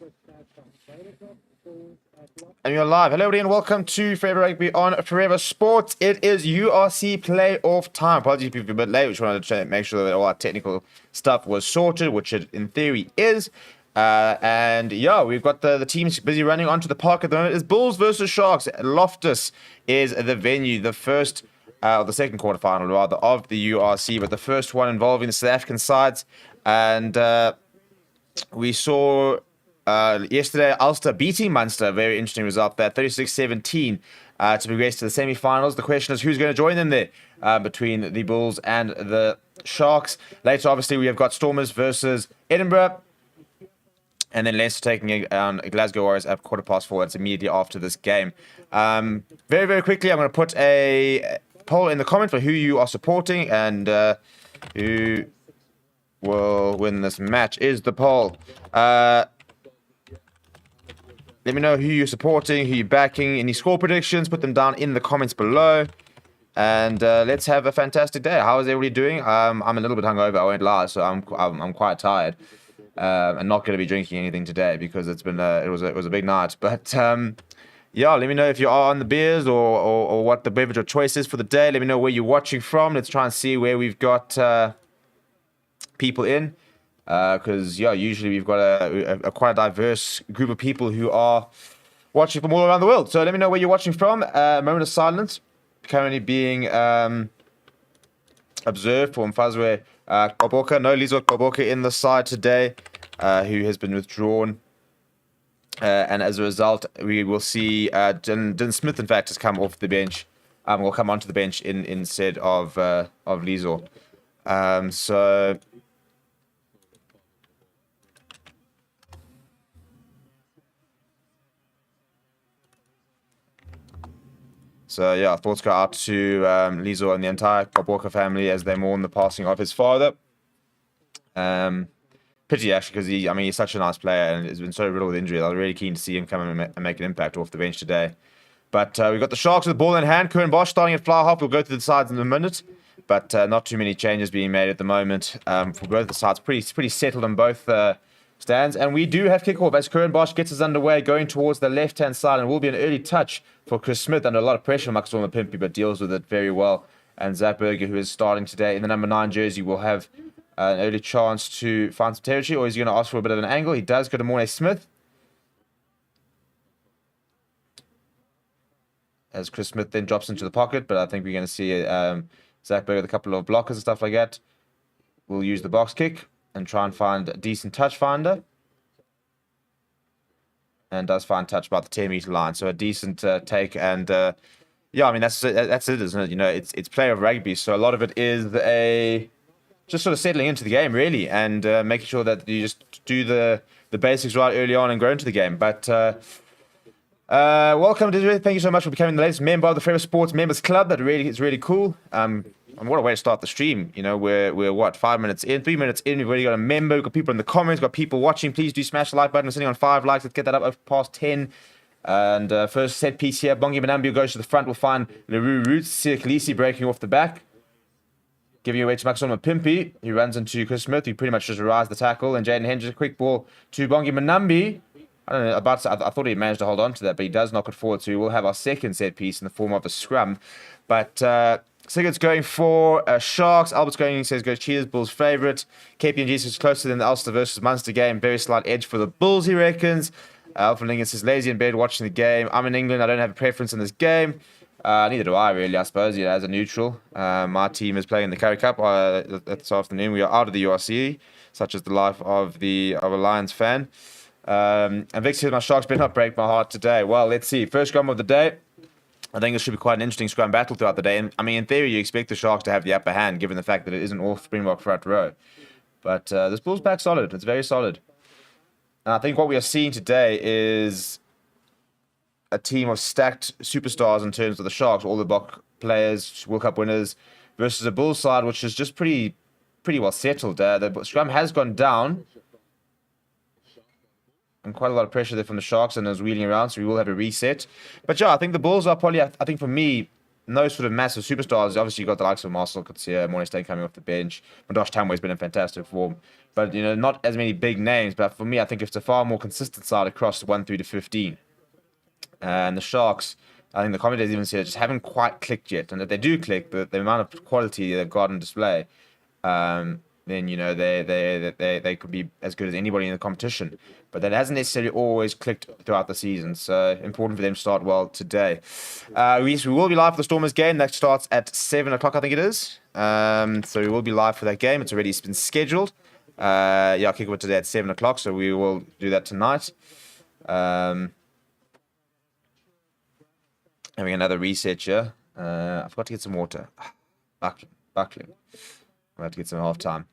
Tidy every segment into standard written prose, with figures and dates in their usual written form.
And you're live. Hello, everybody, and welcome to Forever Rugby on Forever Sports. It is URC playoff time. Apologies if you're a bit late. We just wanted to make sure that all our technical stuff was sorted, which it in theory is. And yeah, we've got the teams busy running onto the park at the moment. It's Bulls versus Sharks. Loftus is the venue, the first, or the second quarterfinal rather, of the URC, but the first one involving the South African sides. And we saw yesterday Ulster beating Munster. Very interesting result there, 36-17 to progress to the semi-finals. The question is who's going to join them there between the Bulls and the Sharks. Later, obviously, we have got Stormers versus Edinburgh. And then Leinster taking on Glasgow Warriors at 4:15. It's immediately after this game. Very, very quickly, I'm going to put a poll in the comments for who you are supporting and who will win this match. Is the poll. Let me know who you're supporting, who you're backing, any score predictions. Put them down in the comments below. And let's have a fantastic day. How is everybody doing? I'm a little bit hungover, I won't lie, so I'm quite tired. I'm not going to be drinking anything today because it's been it was a big night. But yeah, let me know if you are on the beers or what the beverage of choice is for the day. Let me know where you're watching from. Let's try and see where we've got people in. Because yeah, usually we've got a quite a diverse group of people who are watching from all around the world. So let me know where you're watching from. Moment of silence currently being observed for Mfazwe Gqoboka. No Lizo Gqoboka in the side today, who has been withdrawn. And as a result, we will see Dylan Smith, in fact, has come off the bench. Will come onto the bench instead of Lizo. So yeah, thoughts go out to Lizo and the entire Gqoboka family as they mourn the passing of his father. Pity actually, because he's such a nice player and has been so riddled with injury. I was really keen to see him come and make an impact off the bench today. But we've got the Sharks with the ball in hand. Curran Bosch starting at fly half. We'll go through the sides in a minute, but not too many changes being made at the moment for both the sides. Pretty settled on both stands, and we do have kickoff as Curran Bosch gets us underway, going towards the left-hand side, and will be an early touch for Chris Smith under a lot of pressure on Maxwell Pimpy, but deals with it very well. And Zach Berger, who is starting today in the number 9 jersey, will have an early chance to find some territory, or is he going to ask for a bit of an angle? He does go to Mornay Smith, as Chris Smith then drops into the pocket, but I think we're going to see Zach Berger with a couple of blockers and stuff like that. We'll use the box kick and try and find a decent touch finder. And does find touch about the 10-meter line. So a decent take. And yeah, I mean, that's it, isn't it? You know, it's player of rugby. So a lot of it is just sort of settling into the game, really. And making sure that you just do the basics right early on and grow into the game. But welcome, Desiree. Thank you so much for becoming the latest member of the Forever Sports Members Club. That really is really cool. And what a way to start the stream. You know, we're what, 5 minutes in, 3 minutes in. We've already got a member. We've got people in the comments. We've got people watching. Please do smash the like button. We're sitting on 5 likes. Let's get that up past 10. And first set piece here. Bongi Manambi goes to the front. We'll find Leroux Roots. Sia Khaleesi breaking off the back. Giving away to Maxwell Pimpy, who runs into Chris Smith, who pretty much just arrives the tackle. And Jaden Hendricks, a quick ball to Bongi Manambi. I don't know, I thought he managed to hold on to that, but he does knock it forward. So we will have our second set piece in the form of a scrum. But Sigurd's going for Sharks. Albert's going, he says, go Cheetahs, Bulls favourite. KPMG says closer than the Ulster versus Munster game. Very slight edge for the Bulls, he reckons. Alpha Lincoln says, lazy in bed watching the game. I'm in England. I don't have a preference in this game. Neither do I, really, I suppose, as a neutral. My team is playing the Currie Cup this afternoon. We are out of the URC, such as the life of a Lions fan. And Vic says, my Sharks better not break my heart today. Well, let's see. First scrum of the day. I think this should be quite an interesting scrum battle throughout the day. And I mean, in theory, you expect the Sharks to have the upper hand, given the fact that it isn't all Springbok front row. But this Bulls pack solid. It's very solid. And I think what we are seeing today is a team of stacked superstars in terms of the Sharks, all the Bok players, World Cup winners, versus a Bulls side which is just pretty well settled. The scrum has gone down. And quite a lot of pressure there from the Sharks and is wheeling around, so we will have a reset. But yeah, I think the Bulls are probably, I think for me, no sort of massive superstars. Obviously, you've got the likes of Marcel Coetzee, Morné Steyn coming off the bench. Madosh Tamwe's been in fantastic form. But, not as many big names. But for me, I think it's a far more consistent side across 1 through to 15. And the Sharks, I think the commentators even said, just haven't quite clicked yet. And if they do click, the amount of quality they've got on display, then they could be as good as anybody in the competition. But that hasn't necessarily always clicked throughout the season. So important for them to start well today. We will be live for the Stormers game. That starts at 7 o'clock, I think it is. So we will be live for that game. It's already been scheduled. I'll kick it today at 7 o'clock. So we will do that tonight. Having another reset here. I forgot to get some water. Buckling. I'll have to get some half time.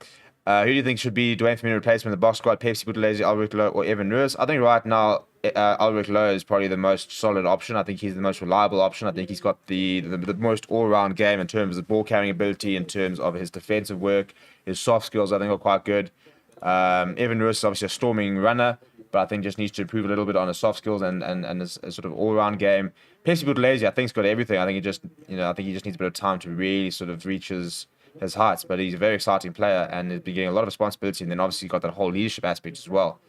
Who do you think should be Dwayne Firmino replacement in the box squad? Pepsi, Buthelezi, Ulrich Lowe, or Evan Lewis? I think right now Ulrich Lowe is probably the most solid option. I think he's the most reliable option. I think he's got the most all-round game in terms of ball carrying ability, in terms of his defensive work, his soft skills. I think are quite good. Evan Lewis is obviously a storming runner, but I think just needs to improve a little bit on his soft skills and his sort of all-round game. Pepsi Buthelezi, I think, has got everything. I think he just needs a bit of time to really sort of reach his heights, but he's a very exciting player and has been getting a lot of responsibility, and then obviously got that whole leadership aspect as well.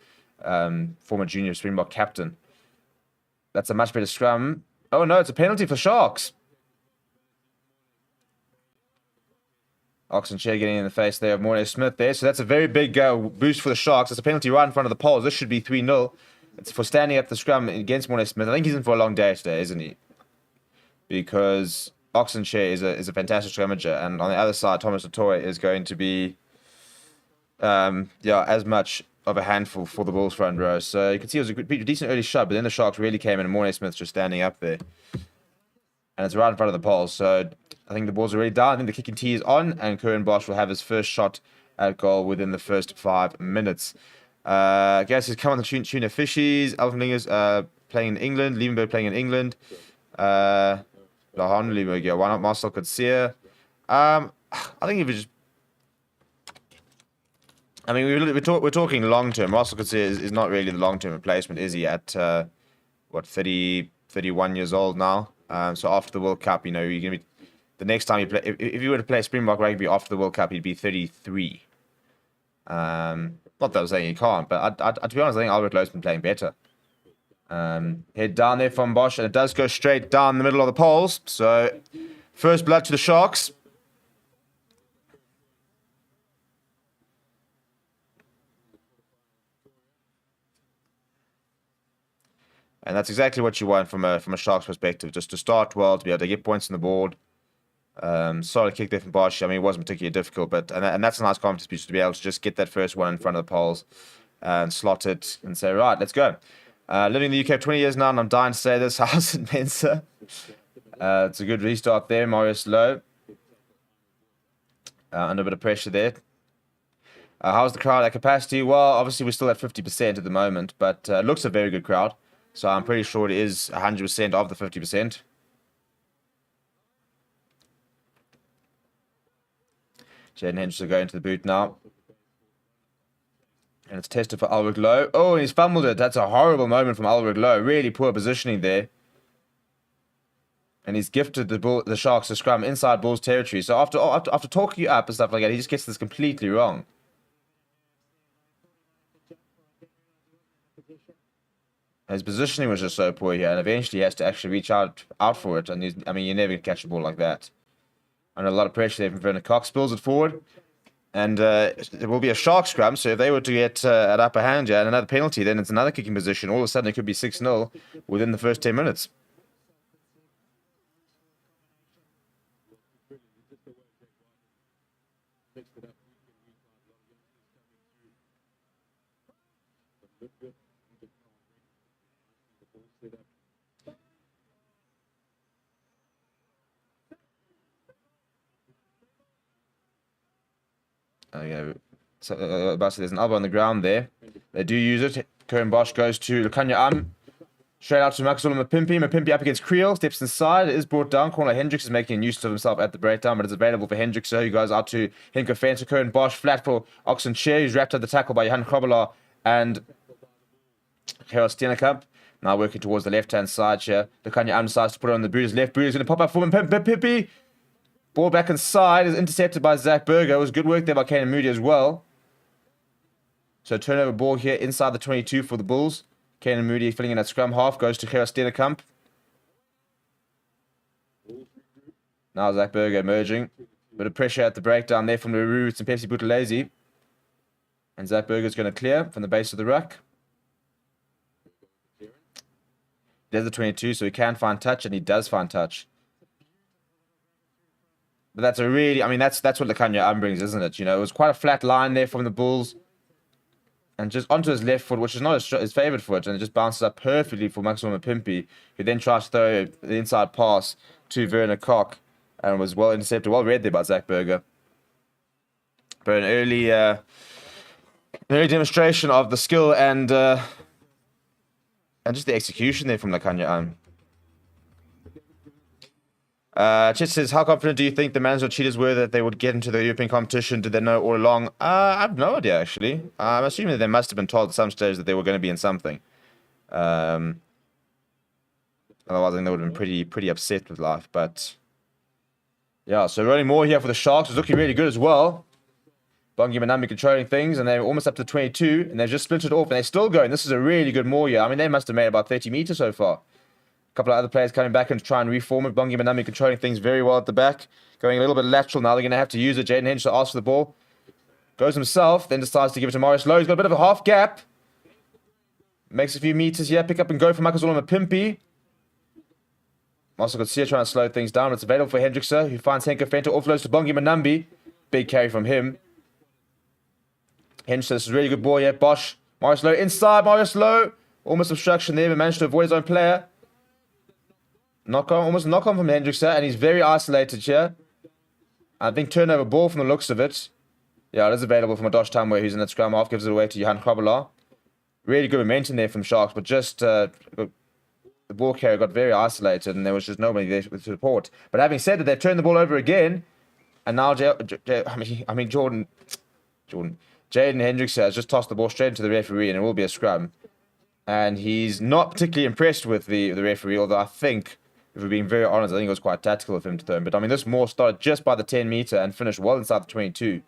Former junior Springbok captain. That's a much better scrum. Oh no, it's a penalty for Sharks. Oxenchair getting in the face there of Morné Smith there, so that's a very big boost for the Sharks. It's a penalty right in front of the poles. This should be 3-0. It's for standing up the scrum against Morné Smith. I think he's in for a long day today, isn't he? Because Oxenchair is a fantastic scrummager, and on the other side, Thomas Latoya is going to be, as much of a handful for the Bulls front row. So you can see it was a decent early shot, but then the Sharks really came in, and Morné Smith's just standing up there, and it's right in front of the poles. So I think the Bulls are already down. I think the kicking tee is on, and Curran Bosch will have his first shot at goal within the first 5 minutes. Guess he's come on the tuna fishies. Alvin Lingers playing in England. Liebenberg playing in England. Lahan Liebenberg, yeah. Why not Marcel Coetzee? I think if we just... I mean, we're talking long-term. Marcel Coetzee is not really the long-term replacement, is he? At, 30, 31 years old now. So after the World Cup, you're going to be... The next time you play... If you were to play Springbok Rugby after the World Cup, he'd be 33. Not that I'm saying he can't, but to be honest, I think Albert Lowe's been playing better. Head down there from Bosch, and it does go straight down the middle of the poles. So, first blood to the Sharks. And that's exactly what you want from a Sharks perspective, just to start well, to be able to get points on the board. Solid kick there from Bosch. I mean, it wasn't particularly difficult, but and that's a nice confidence boost to be able to just get that first one in front of the poles and slot it and say, right, let's go. Living in the UK for 20 years now, and I'm dying to say this. How's it, Mensa? It's a good restart there. Marius Lowe. Under a bit of pressure there. How's the crowd at capacity? Well, obviously we're still at 50% at the moment, but it looks a very good crowd. So I'm pretty sure it is 100% of the 50%. Jaden Henderson going to the boot now. And it's tested for Ulrich Lowe. Oh, and he's fumbled it. That's a horrible moment from Ulrich Lowe. Really poor positioning there. And he's gifted the Sharks a scrum inside Bulls territory. So after talking you up and stuff like that, he just gets this completely wrong. His positioning was just so poor here, and eventually he has to actually reach out for it. And you're never going to catch a ball like that. Under a lot of pressure there from Vernon Cox, spills it forward. And it will be a Shark scrum, so if they were to get an upper hand and another penalty, then it's another kicking position. All of a sudden, it could be 6-0 within the first 10 minutes. So, there's an elbow on the ground there. They do use it. Curran Bosch goes to Lukanya straight out to Maxwell Mapimpi. Mapimpi up against Creel, steps inside. It is brought down. Corner Hendricks is making use of himself at the breakdown, but it's available for Hendricks. So he goes out to Henko Fenter. Curran Bosch flat for Oxenchair, who's wrapped at the tackle by Johan Krobelaar and Gerald Steenekamp. Now working towards the left-hand side here. Lukanya decides to put it on the Brewers left. Brewers going to pop up for him. Pippi. Ball back inside is intercepted by Zach Berger. It was good work there by Kane Moody as well. So turnover ball here inside the 22 for the Bulls. Kane Moody filling in at scrum half. Goes to Gerard Stennekamp. Now Zach Berger emerging. Bit of pressure at the breakdown there from the Roots and Pepsi Buthelezi. And Zach Berger's going to clear from the base of the ruck. There's the 22, so he can find touch, and he does find touch. But that's a really, I mean, that's what Lukanya brings, isn't it? You know, it was quite a flat line there from the Bulls. And just onto his left foot, which is not his favourite foot, and it just bounces up perfectly for Maximum Pimpi, who then tries to throw the inside pass to Werner Koch, and was well intercepted, well read there by Zach Berger. But an early demonstration of the skill and just the execution there from Lukanya. Chet says, how confident do you think the Mansfield Cheetahs were that they would get into the European competition? Did they know all along? I have no idea, actually. I'm assuming that they must have been told at some stage that they were going to be in something. Otherwise, I think they would have been pretty upset with life. But yeah, so running more here for the Sharks. It's looking really good as well. Bongi Manambi controlling things, and they're almost up to 22, and they've just splintered off, and they're still going. This is a really good more here. I mean, they must have made about 30 meters so far. A couple of other players coming back and try and reform it. Bongi Manambi controlling things very well at the back. Going a little bit lateral now. They're going to have to use it. Jaden Hench to ask for the ball. Goes himself, then decides to give it to Morris Lowe. He's got a bit of a half gap. Makes a few meters here. Pick up and go for Michael Zoloma Pimpi. Also got Sia trying to slow things down. It's available for Hendrickser, who finds Henko Fenter. Offloads to Bongi Manambi. Big carry from him. Hench, this is a really good ball here. Bosch. Morris Lowe inside. Morris Lowe. Almost obstruction there, but managed to avoid his own player. Almost knock on from Hendrickser, and he's very isolated here. I think turnover ball from the looks of it. Yeah, it is available from Adosh Tamwe, who's in that scrum half. Gives it away to Johan Krabbelaar. Really good momentum there from Sharks, but just the ball carrier got very isolated, and there was just nobody there with support. But having said that, they've turned the ball over again, and now Jaden Hendrickser has just tossed the ball straight into the referee, and it will be a scrum. And he's not particularly impressed with the referee, although I think, if we're being very honest, I think it was quite tactical of him to throw him. But I mean, this more started just by the 10 meter and finished well inside the 22.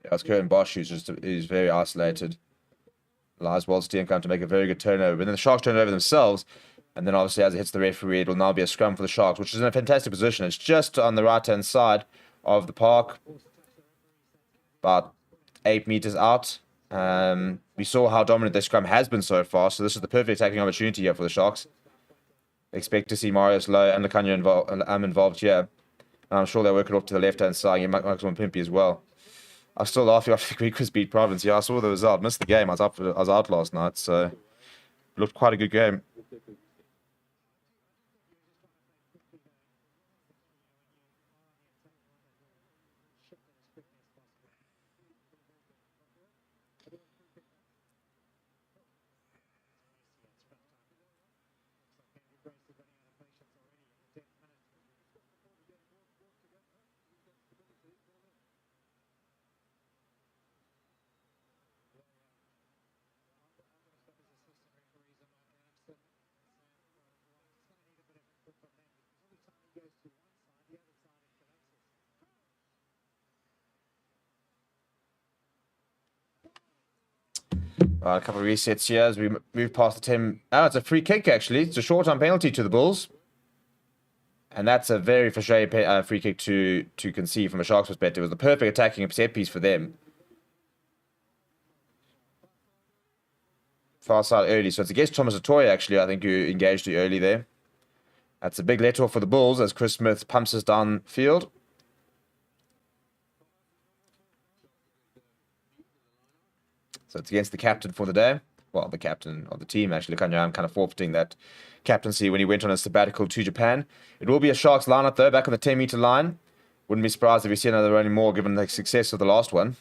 Yeah, it's Curtin Bosch who's very isolated. Allows Steenkamp to make a very good turnover. And then the Sharks turn it over themselves. And then obviously as it hits the referee, it will now be a scrum for the Sharks, which is in a fantastic position. It's just on the right-hand side of the park. About 8 meters out. We saw how dominant their scrum has been so far, so this is the perfect attacking opportunity here for the Sharks. Expect to see Marius Lowe and Lukanya involved here. And I'm sure they'll work it off to the left-hand side. And Maximum Pimpi as well. I'm still laughing after the Greek beat Province. Yeah, I saw the result. Missed the game. I was out last night, so it looked quite a good game. A couple of resets here as we move past the 10. Oh, it's a free kick, actually. It's a short-term penalty to the Bulls. And that's a very frustrating free kick to concede from a Sharks perspective. It was the perfect attacking set piece for them. Far side early. So it's against Thomas Atoy, actually, I think, who engaged you early there. That's a big let-off for the Bulls as Chris Smith pumps us down field. So it's against the captain for the day. Well, the captain of the team, actually. I'm kind of forfeiting that captaincy when he went on a sabbatical to Japan. It will be a Sharks lineup, though, back on the 10-meter line. Wouldn't be surprised if we see another running more, given the success of the last one.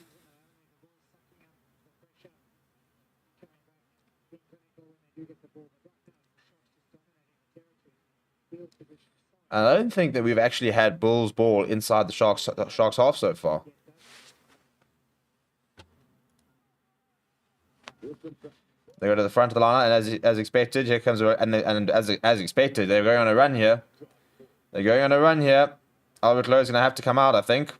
And I don't think that we've actually had Bulls ball inside the Sharks half so far. They go to the front of the line, and as expected, here comes as expected, they're going on a run here. They're going on a run here. Albert Lowe's going to have to come out, I think.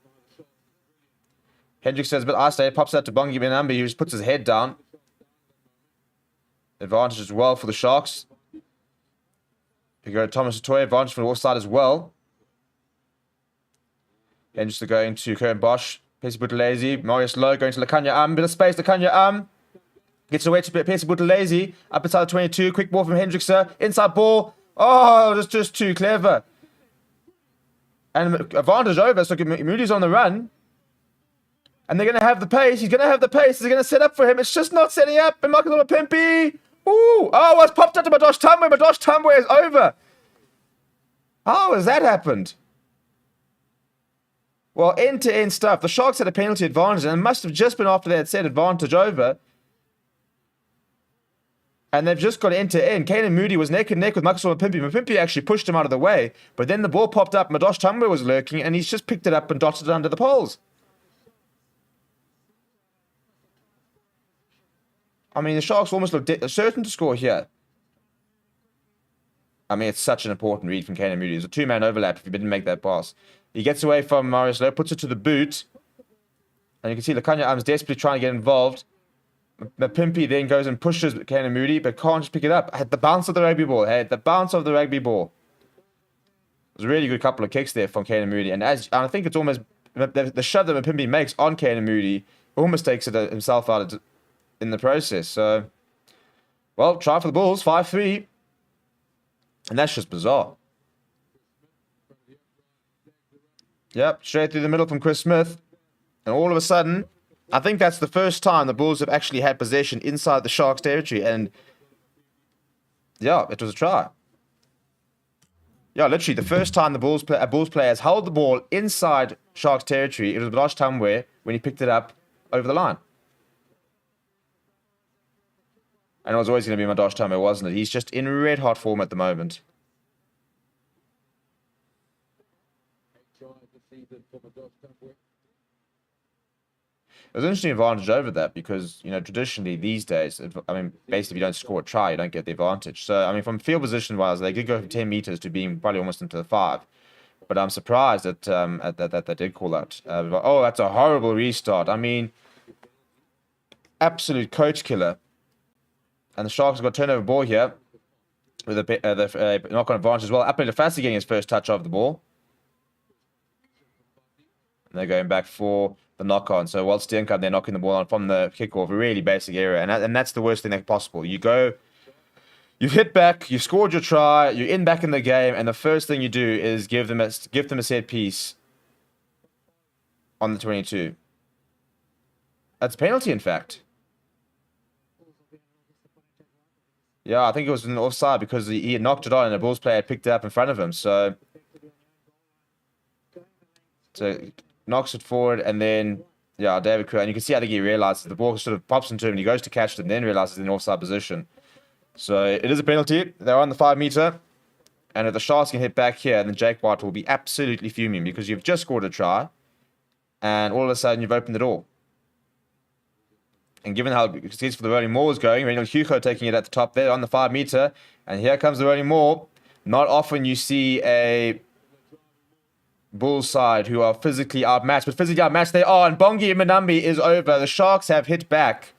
Hendricks says a bit isolated, pops out to Bongi Benambi, who just puts his head down. Advantage as well for the Sharks. You go to Thomas Toy, advantage from the offside as well. Hendricks are going to Kern Bosch. Pesi Buthelezi, Marius Lowe going to Lakanya bit of space, Lakanya gets away to Pesi Buthelezi, up inside the 22, quick ball from Hendricks, inside ball. Oh, just too clever. And advantage over, so Moody's on the run. And they're going to have the pace. He's going to have the pace. They're going to set up for him. It's just not setting up. And Michael Pimpy. Ooh. Oh, it's popped up to Madosh Tambwe. Madosh Tambwe is over. How has that happened? Well, end-to-end stuff. The Sharks had a penalty advantage, and it must have just been after they had set advantage over. And they've just got end-to-end. Kanan Moody was neck and neck with Michael Pimpy. Pimpy actually pushed him out of the way. But then the ball popped up. Madosh Tambwe was lurking, and he's just picked it up and dotted it under the poles. I mean, the Sharks almost look certain to score here. I mean, it's such an important read from Kanan Moody. It's a two-man overlap if he didn't make that pass. He gets away from Marius Lowe, puts it to the boot. And you can see Lakanya Arms desperately trying to get involved. Pimpy then goes and pushes Kanan Moody, but can't just pick it up. Had the bounce of the rugby ball. Had the bounce of the rugby ball. It was a really good couple of kicks there from Kanan Moody. And I think it's almost the shove that Pimpy makes on Kanan Moody almost takes it himself out in the process. So, well, try for the Bulls, 5-3. And that's just bizarre. Yep, straight through the middle from Chris Smith. And all of a sudden, I think that's the first time the Bulls have actually had possession inside the Sharks territory. And, yeah, it was a try. Yeah, literally, the first time a Bulls player has held the ball inside Sharks territory, it was Madosh Tambwe when he picked it up over the line. And it was always going to be Madosh Tambwe, wasn't it? He's just in red-hot form at the moment. It was an interesting advantage over that because, you know, traditionally these days, I mean, basically if you don't score a try, you don't get the advantage. So, I mean, from field position-wise, they did go from 10 meters to being probably almost into the 5. But I'm surprised that they did call that. Oh, that's a horrible restart. I mean, absolute coach killer. And the Sharks have got turnover ball here with a knock-on advantage as well. Apple Fassi getting his first touch of the ball. And they're going back for the knock-on. So while Steenkamp, they're knocking the ball on from the kickoff, a really basic area. And that's the worst thing that's possible. You've hit back, you've scored your try, you're back in the game, and the first thing you do is give them a set piece on the 22. That's a penalty, in fact. Yeah, I think it was an offside because he had knocked it on and the Bulls player had picked it up in front of him. So knocks it forward and then, yeah, David Crew. And you can see, I think he realizes the ball sort of pops into him and he goes to catch it and then realizes he's in an offside position. So it is a penalty. They're on the 5 meter. And if the Sharks can hit back here, then Jake White will be absolutely fuming because you've just scored a try and all of a sudden you've opened the door. And given how successful the rolling maul is going, Reynold Hugo taking it at the top there on the 5 meter. And here comes the rolling maul. Not often you see a Bulls side who are physically outmatched. But physically outmatched they are. And Bongi Benambi is over. The Sharks have hit back.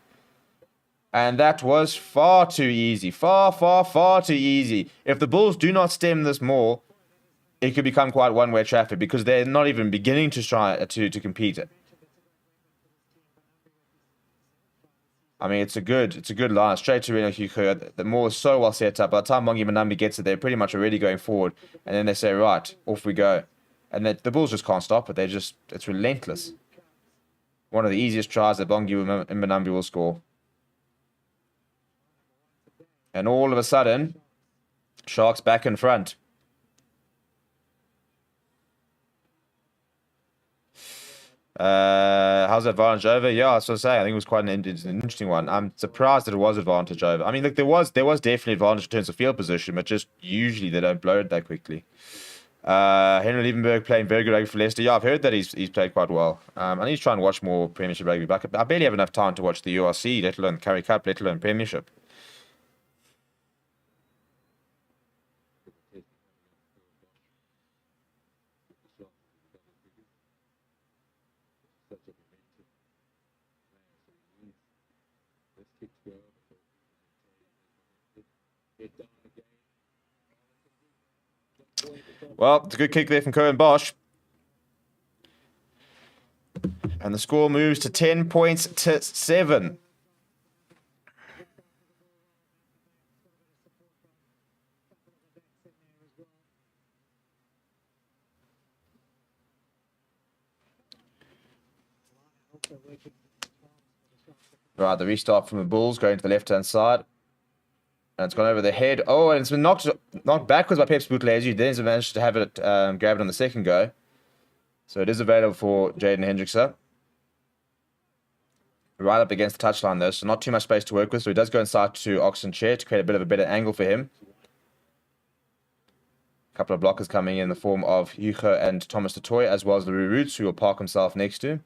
And that was far too easy. Far too easy. If the Bulls do not stem this maul, it could become quite one-way traffic because they're not even beginning to try to compete. I mean, it's a good line. Straight to Reno Hugo. The maul is so well set up. By the time Bongi Benambi gets it, they're pretty much already going forward. And then they say, right, off we go. And the Bulls just can't stop it. It's relentless. One of the easiest tries that Bongi Benambi will score. And all of a sudden, Sharks back in front. How's the advantage over? Yeah, I was going to say, I think it was quite an interesting one. I'm surprised that it was advantage over. I mean, look, there was definitely advantage in terms of field position, but just usually they don't blow it that quickly. Henry Liebenberg playing very good rugby for Leicester. Yeah, I've heard that he's played quite well. I need to try and watch more Premiership rugby, but I barely have enough time to watch the URC, let alone Currie Cup, let alone Premiership. Well, it's a good kick there from Cohen Bosch. And the score moves to 10 points to 7. Right, the restart from the Bulls going to the left-hand side. And it's gone over the head. Oh, and it's been knocked backwards by Pep Buthelezi. Then he's managed to have it, grab it on the second go. So it is available for Jaden Hendrickson. Right up against the touchline, though, so not too much space to work with. So he does go inside to Oxen Chair to create a bit of a better angle for him. A couple of blockers coming in the form of Hugo and Thomas Tatoy, as well as the Roots, who will park himself next to.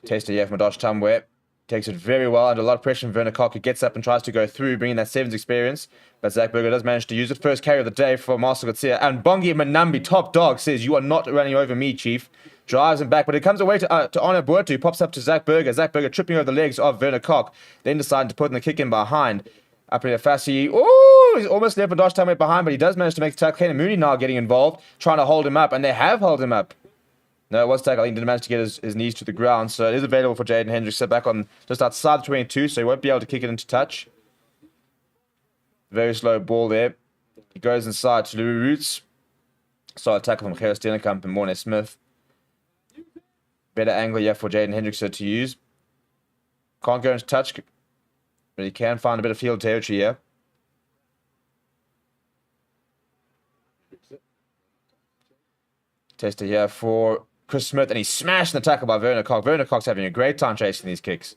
Tester here from Madosh Tamwe. Takes it very well under a lot of pressure from Werner Cock, who gets up and tries to go through, bringing that sevens experience. But Zach Berger does manage to use it. First carry of the day for Marcel Garcia. And Bongi Manambi, top dog, says, "You are not running over me, Chief." Drives him back, but it comes away to Arno Buertu, who pops up to Zach Berger. Zach Berger tripping over the legs of Werner Cock, then deciding to put in the kick in behind. Up in Fassi. Oh, he's almost left Madosh Tamwe behind, but he does manage to make the tackle. Kane Mooney now getting involved, trying to hold him up, and they have held him up. No, it was tackle. I think he didn't manage to get his knees to the ground. So it is available for Jaden Hendricks. Set back on just outside the 22, so he won't be able to kick it into touch. Very slow ball there. He goes inside to Louis Roots. Solid tackle from Gerrit Steenkamp and Morne Smith. Better angle here for Jaden Hendricks to use. Can't go into touch, but he can find a bit of field territory here. Tester here for Chris Smith, and he's smashed in the tackle by Werner Cox. Werner Cox having a great time chasing these kicks.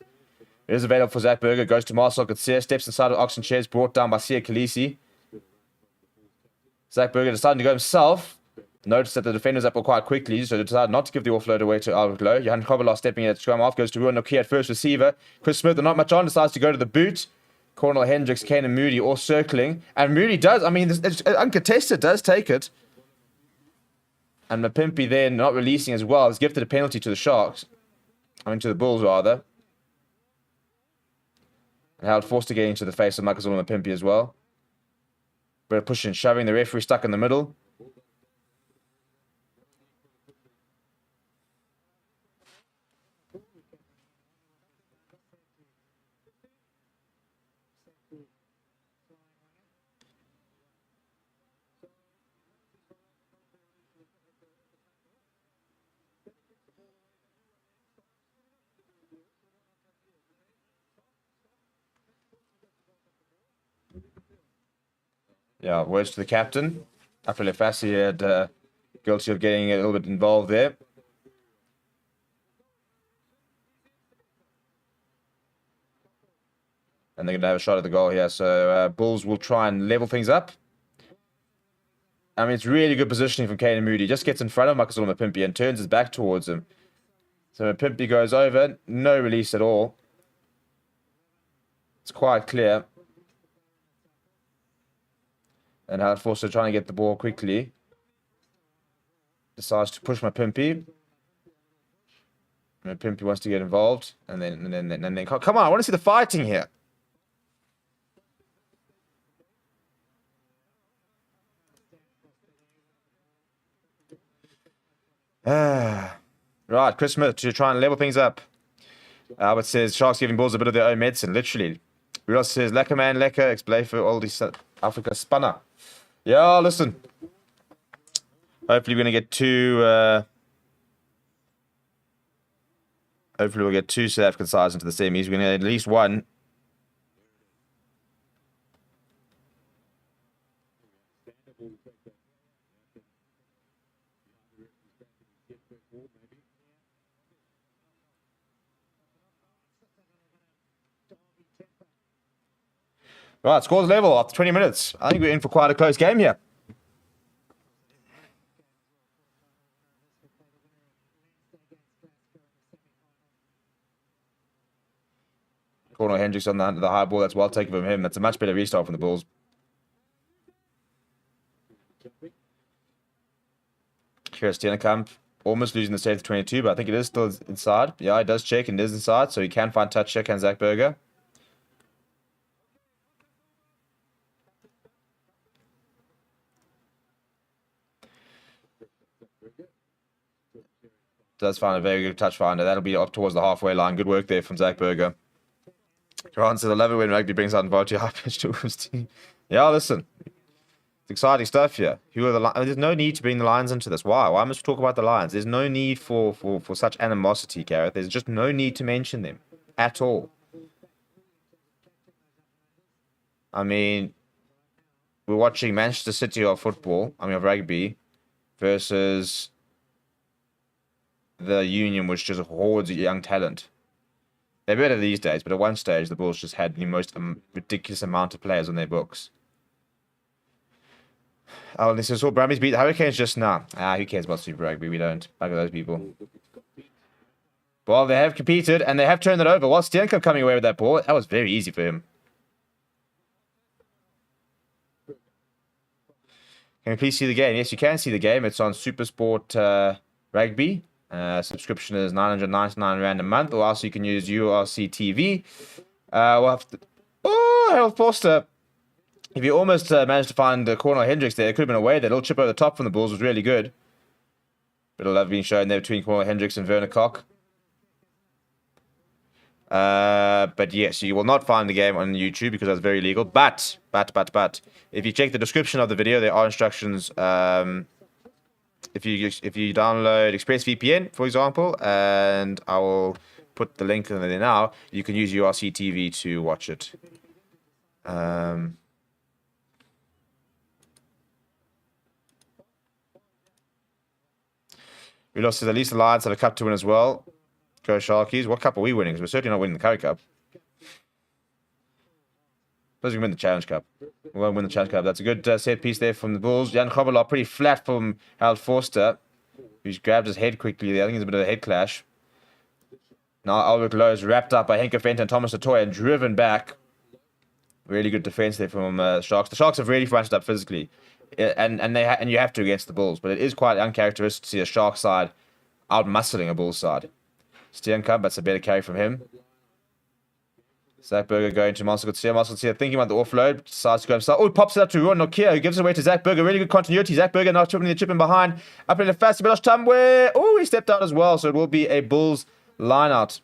It is available for Zach Berger. Goes to Marcel Garcia. Steps inside of Oxen Chairs. Brought down by Sia Khaleesi. Zach Berger deciding to go himself. Noticed that the defenders up quite quickly, so they decided not to give the offload away to Albert Lowe. Johan Kovalar stepping in at scrum off. Goes to Ruan Nokia at first receiver. Chris Smith, not much on, decides to go to the boot. Cornel Hendricks, Kane and Moody all circling. And Moody does, it's uncontested, does take it. And Mapimpi then, not releasing as well, has gifted a penalty to the Sharks. To the Bulls, rather. And Howard forced to get into the face of Makazulu Mapimpi as well. Bit of pushing and shoving. The referee stuck in the middle. Yeah, words to the captain. After Fassi had guilty of getting a little bit involved there. And they're going to have a shot at the goal here. So Bulls will try and level things up. It's really good positioning from Kane Moody. Just gets in front of Makazulu Mapimpi and turns his back towards him. So Mapimpi goes over. No release at all. It's quite clear. And Howard Forster trying to get the ball quickly. Decides to push Mapimpi. Mapimpi wants to get involved. And then come on, I want to see the fighting here. Right, Chris Smith to try and level things up. Albert says Sharks giving Bulls a bit of their own medicine, literally. Ross says, lekker man, lekker. Explain for all these Africa spanner. Yeah, listen. Hopefully we're going to get two... hopefully we'll get two South African sides into the semis. We're going to get at least one. Right, scores level after 20 minutes. I think we're in for quite a close game here. Cornel Hendricks on the high ball. That's well taken from him. That's a much better restart from the Bulls. Here's Steenkamp almost losing the save to 22, but I think it is still inside. Yeah, it does check and it is inside, so he can find touch check and Zach Berger. Does find a very good touch finder. That'll be up towards the halfway line. Good work there from Zach Berger. Grant says, I love it when rugby brings out Vote high pitch to his team. Yeah, listen. It's exciting stuff here. Who are the There's no need to bring the Lions into this. Why? Why must we talk about the Lions? There's no need for such animosity, Gareth. There's just no need to mention them at all. I mean, we're watching Manchester City of football, of rugby, versus the Union, which just hoards young talent. They're better these days, but at one stage, the Bulls just had the most ridiculous amount of players on their books. Oh, this is all Brumbies beat the Hurricanes just now. Who cares about Super Rugby? We don't. Bugger those people. Well, they have competed, and they have turned it over. While Steenkamp coming away with that ball, that was very easy for him. Can you please see the game? Yes, you can see the game. It's on SuperSport Rugby. Subscription is 999 Rand a month, or else you can use URC TV. We'll have to... Oh, Harold Forster. If you almost managed to find Cornel Hendricks there, it could have been away. That little chip over the top from the Bulls was really good. Bit of love being shown there between Cornel Hendricks and Werner Koch. But yes, you will not find the game on YouTube because that's very illegal. But, if you check the description of the video, there are instructions. If you download ExpressVPN, for example, and I will put the link in there now, you can use URC TV to watch it. We lost to at least the Lions have a cup to win as well. Go Sharkies. What cup are we winning? Because we're certainly not winning the Curry Cup. Suppose we can win the Challenge Cup. We won't win the Challenge Cup. That's a good set piece there from the Bulls. Jan Grobbelaar pretty flat from Harold Forster, who's grabbed his head quickly there. I think it's a bit of a head clash. Now Albert Lowe is wrapped up by Henke Fenton and Thomas Latoya and driven back. Really good defense there from Sharks. The Sharks have really fronted up physically. And you have to against the Bulls, but it is quite uncharacteristic to see a Shark side out-muscling a Bulls side. Steenkamp, that's a better carry from him. Zach Berger going to Marcel Coetzee. Marcel Coetzee thinking about the offload. Decides to go himself. Oh, he pops it up to Ruan Nokia, who gives it away to Zach Berger. Really good continuity. Zach Berger now chipping the chip in behind. Up in the fast. Milosh Tambwe. Oh, he stepped out as well. So it will be a Bulls line out.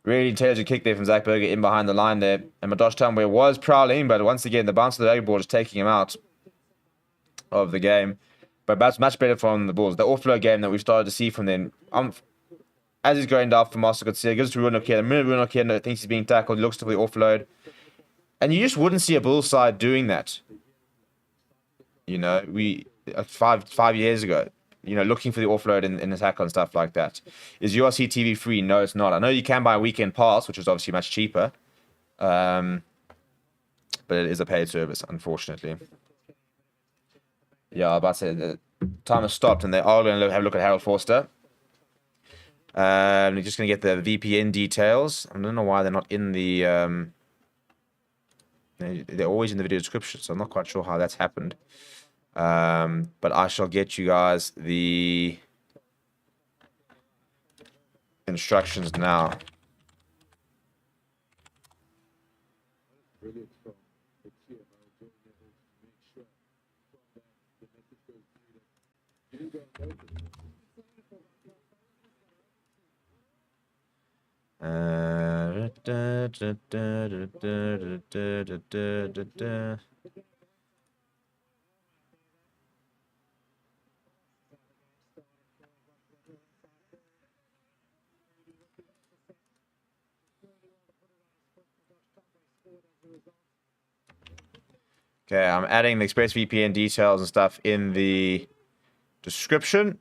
Really intelligent kick there from Zach Berger in behind the line there. And Milosh Tambwe was prowling, but once again, the bounce of the rugby ball is taking him out of the game. But that's much better from the Bulls. The offload game that we've started to see from them. As he's going down for Marcel Coetzee, gives it to Ruan Nokia. The minute Ruan Nokia thinks he's being tackled, he looks to the offload. And you just wouldn't see a Bulls side doing that. You know, we 5 years ago, you know, looking for the offload in attack and stuff like that. Is URC TV free? No, it's not. I know you can buy a weekend pass, which is obviously much cheaper. But it is a paid service, unfortunately. Yeah, I was about to say the time has stopped, and they are going to have a look at Harold Forster. You're just going to get the VPN details. I don't know why they're not in the... they're always in the video description, so I'm not quite sure how that's happened. But I shall get you guys the instructions now. Okay, I'm adding the ExpressVPN details and stuff in the description.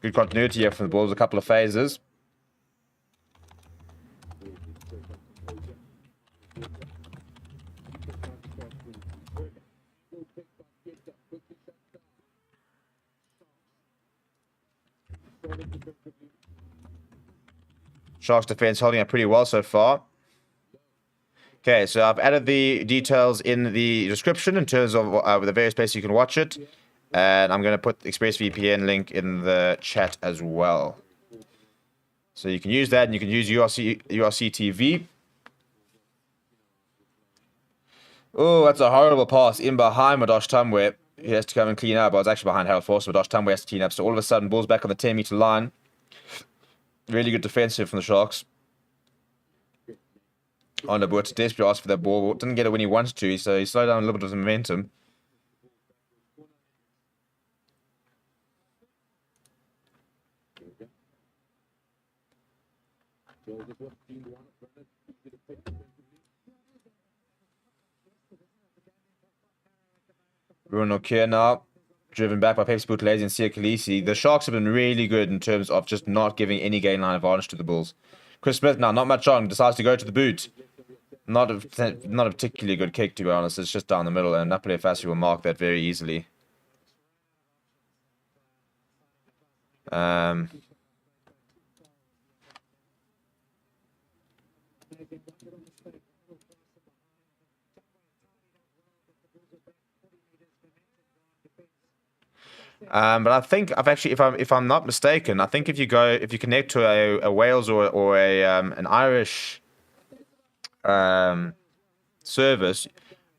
Good continuity here from the Bulls, a couple of phases. Sharks defense holding up pretty well so far. Okay, so I've added the details in the description in terms of the various places you can watch it. And I'm going to put the ExpressVPN link in the chat as well. So you can use that, and you can use URC TV. Oh, that's a horrible pass in behind Madosh Tumwe. He has to come and clean up. I was actually behind Harold Force. Madosh Tumwe has to clean up. So all of a sudden, ball's back on the 10-meter line. Really good defensive from the Sharks. Onderboot desperately asked for that ball. Didn't get it when he wanted to, so he slowed down a little bit of the momentum. Bruno Kier now, driven back by Pepsi Buthelezi and Sia Khaleesi. The Sharks have been really good in terms of just not giving any gain line advantage to the Bulls. Chris Smith now, not much on, decides to go to the boot. Not a particularly good kick, to be honest. It's just down the middle, and Napoli Fassi will mark that very easily. But I think if I'm not mistaken, I think if you connect to a Wales or an Irish service,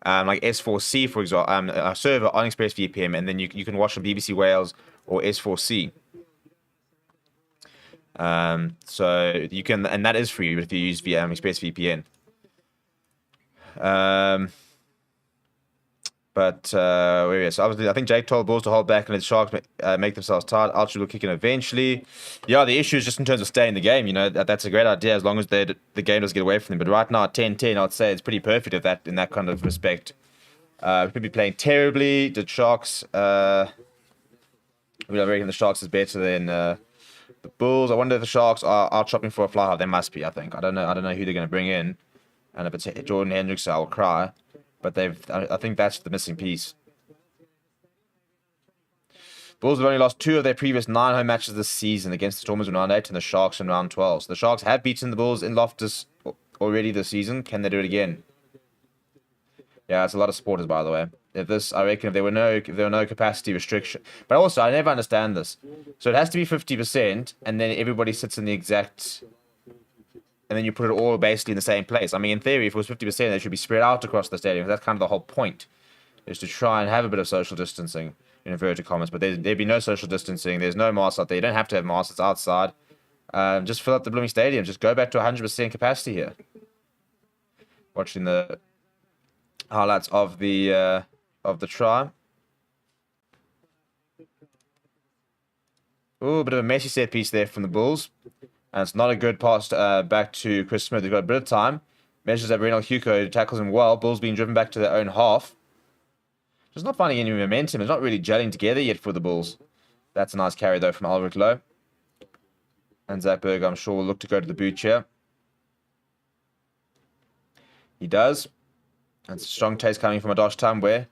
like S4C for example, a server on ExpressVPN, and then you can watch on BBC Wales or S4C. So you can, and that is free if you use ExpressVPN. But so obviously, I think Jake told Bulls to hold back and let the Sharks make themselves tight. Archie will kick in eventually. Yeah, the issue is just in terms of staying in the game. You know, that's a great idea as long as the game doesn't get away from them. But right now, at 10-10, I'd say it's pretty perfect in that kind of respect. We could be playing terribly. The Sharks, I reckon the Sharks is better than the Bulls. I wonder if the Sharks are out shopping for a fly half. They must be, I think. I don't know who they're going to bring in. And if it's Jordan Hendricks, I'll cry. But I think that's the missing piece. Bulls have only lost 2 of their previous 9 home matches this season, against the Stormers in round 8 and the Sharks in round 12. So the Sharks have beaten the Bulls in Loftus already this season. Can they do it again? Yeah, it's a lot of supporters, by the way. I reckon if there were no capacity restriction. But also, I never understand this. So it has to be 50%, and then everybody sits in the exact... And then you put it all basically in the same place. I mean, in theory, if it was 50%, they should be spread out across the stadium. That's kind of the whole point, is to try and have a bit of social distancing, in inverted commas. But there'd be no social distancing. There's no masks out there. You don't have to have masks. It's outside. Just fill up the blooming stadium. Just go back to 100% capacity here. Watching the highlights of the try. Ooh, a bit of a messy set piece there from the Bulls. And it's not a good pass back to Chris Smith. They've got a bit of time. Measures that Renal Hugo tackles him well. Bulls being driven back to their own half. Just not finding any momentum. It's not really gelling together yet for the Bulls. That's a nice carry, though, from Albert Lowe. And Zach Berger, I'm sure, will look to go to the boot here. He does. And strong taste coming from Adosh Tambwe.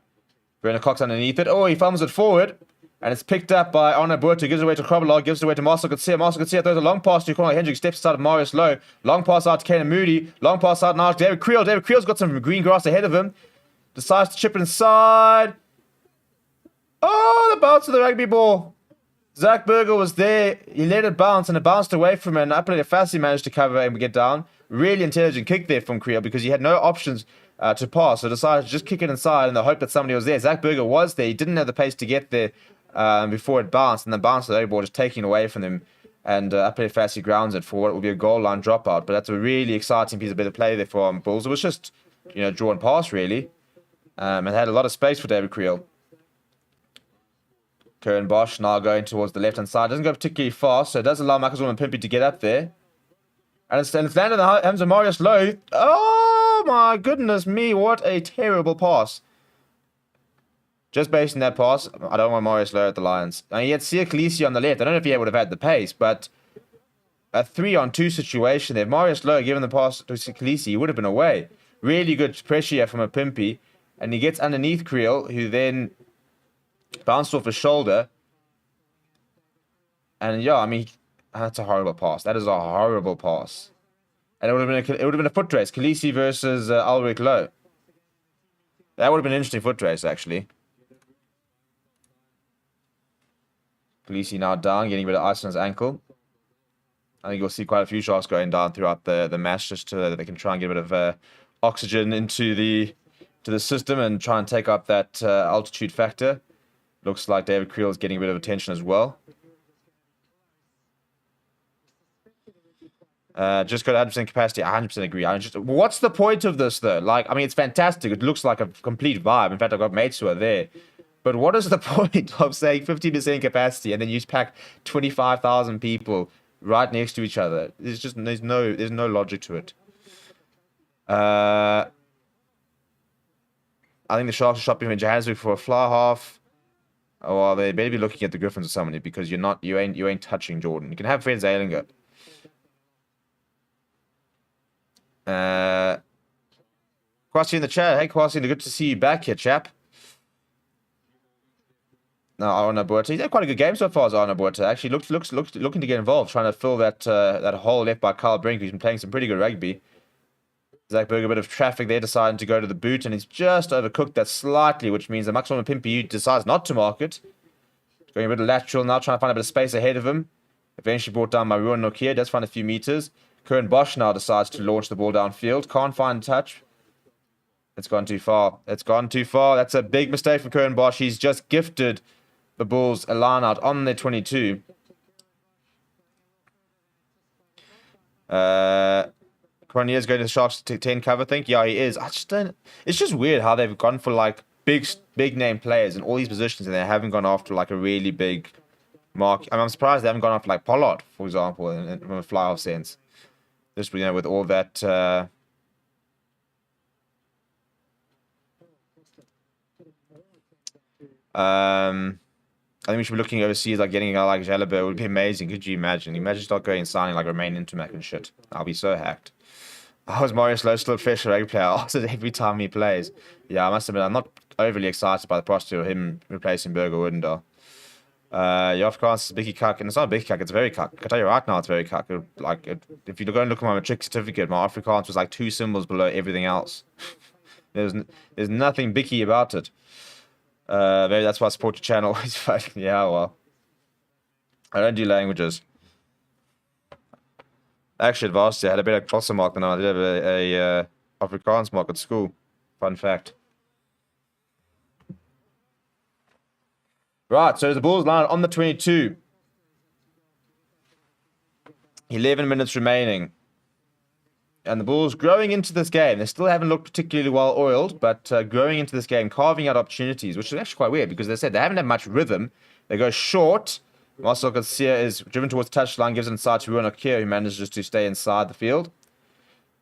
Brenner Cox underneath it. Oh, he fumbles it forward. And it's picked up by Arno Burto, gives it away to Krobolog, gives it away to Marcel Garcia. Marcel Garcia throws a long pass to Conor Hendricks, steps inside of Marius Lowe. Long pass out to Kanan Moody. Long pass out now to David Creel. David Creel's got some green grass ahead of him. Decides to chip it inside. Oh, the bounce of the rugby ball. Zach Berger was there. He let it bounce, and it bounced away from him. And Apelele Fassi managed to cover and get down. Really intelligent kick there from Creel because he had no options to pass. So decided to just kick it inside in the hope that somebody was there. Zach Berger was there. He didn't have the pace to get there. Before it bounced, and the bounce of the ball just taking away from him, and Apelele Fassi grounds it for what will be a goal line dropout. But that's a really exciting piece of bit of play there for Bulls. It was just, draw and pass really, and had a lot of space for David Creel. Curran Bosch now going towards the left hand side. Doesn't go particularly fast, so it does allow Michael and Pimpy to get up there, and it's landed in the hands of Marius Lowe. Oh my goodness me! What a terrible pass. Just based on that pass, I don't want Marius Lowe at the Lions. And he had Sia Khaleesi on the left. I don't know if he would have had the pace, but a 3-on-2 situation there. If Marius Lowe given the pass to Khaleesi, he would have been away. Really good pressure here from a Pimpy. And he gets underneath Creel, who then bounced off his shoulder. And yeah, I mean, that's a horrible pass. That is a horrible pass. And it would have been a foot race. Khaleesi versus Ulrich Lowe. That would have been an interesting foot race, actually. Khaleesi now down, getting a bit of ice on his ankle. I think you'll see quite a few sharks going down throughout the match, just so that they can try and get a bit of oxygen into the system and try and take up that altitude factor. Looks like David Creel is getting a bit of attention as well. Just got 100% capacity. 100% agree. What's the point of this, though? Like, I mean, it's fantastic. It looks like a complete vibe. In fact, I've got mates who are there. But what is the point of saying 50% capacity and then you pack 25,000 people right next to each other? There's no logic to it. I think the Sharks are shopping in Johannesburg for a fly half. Oh, well, they better be looking at the Griffins or somebody, because you ain't touching Jordan. You can have Fred Zalinger. Kwasi in the chat. Hey, Kwasi, good to see you back here, chap. No, Arna Buerta. He's had quite a good game so far as Arna Buerta. Actually, looking to get involved, trying to fill that hole left by Kyle Brink, who's been playing some pretty good rugby. Zach Berger, a bit of traffic there, deciding to go to the boot, and he's just overcooked that slightly, which means that Maximum Pimpy decides not to mark it. Going a bit of lateral now, trying to find a bit of space ahead of him. Eventually brought down by Ruan Nokia, does find a few meters. Curran Bosch now decides to launch the ball downfield. Can't find touch. It's gone too far. It's gone too far. That's a big mistake from Curran Bosch. He's just gifted the Bulls a line out on their 22. Cornier's going to the Sharks to 10 cover, I think. Yeah, he is. I just don't... It's just weird how they've gone for, like, big name players in all these positions, and they haven't gone after, like, a really big mark. I mean, I'm surprised they haven't gone after, like, Pollard, for example, in a fly-off sense. Just, you know, with all that... I think we should be looking overseas, like getting a guy like Jalabert. It would be amazing. Could you imagine? Imagine start going and signing like Romain Intermac and shit. I'll be so hacked. How is Marius Lowe still a fresh rugby player? Also, every time he plays. Yeah, I must admit, I'm not overly excited by the prospect of him replacing Berger Woodendaal. Afrikaans is Bicky Cuck, and it's not a Bicky Cuck, it's very Cuck. I can tell you right now, it's very Cuck. If you go and look at my matric certificate, my Afrikaans was like 2 symbols below everything else. There's nothing Bicky about it. Maybe that's why I support your channel. Yeah, well. I don't do languages. Actually, at varsity, I had a better Xhosa mark than I did have a Afrikaans mark at school. Fun fact. Right, so the Bulls line on the 22. 11 minutes remaining. And the Bulls growing into this game. They still haven't looked particularly well oiled, but growing into this game, carving out opportunities, which is actually quite weird because they said they haven't had much rhythm. They go short. Marcel Garcia is driven towards the touchline, gives it inside to Ruan Okia, who manages to stay inside the field.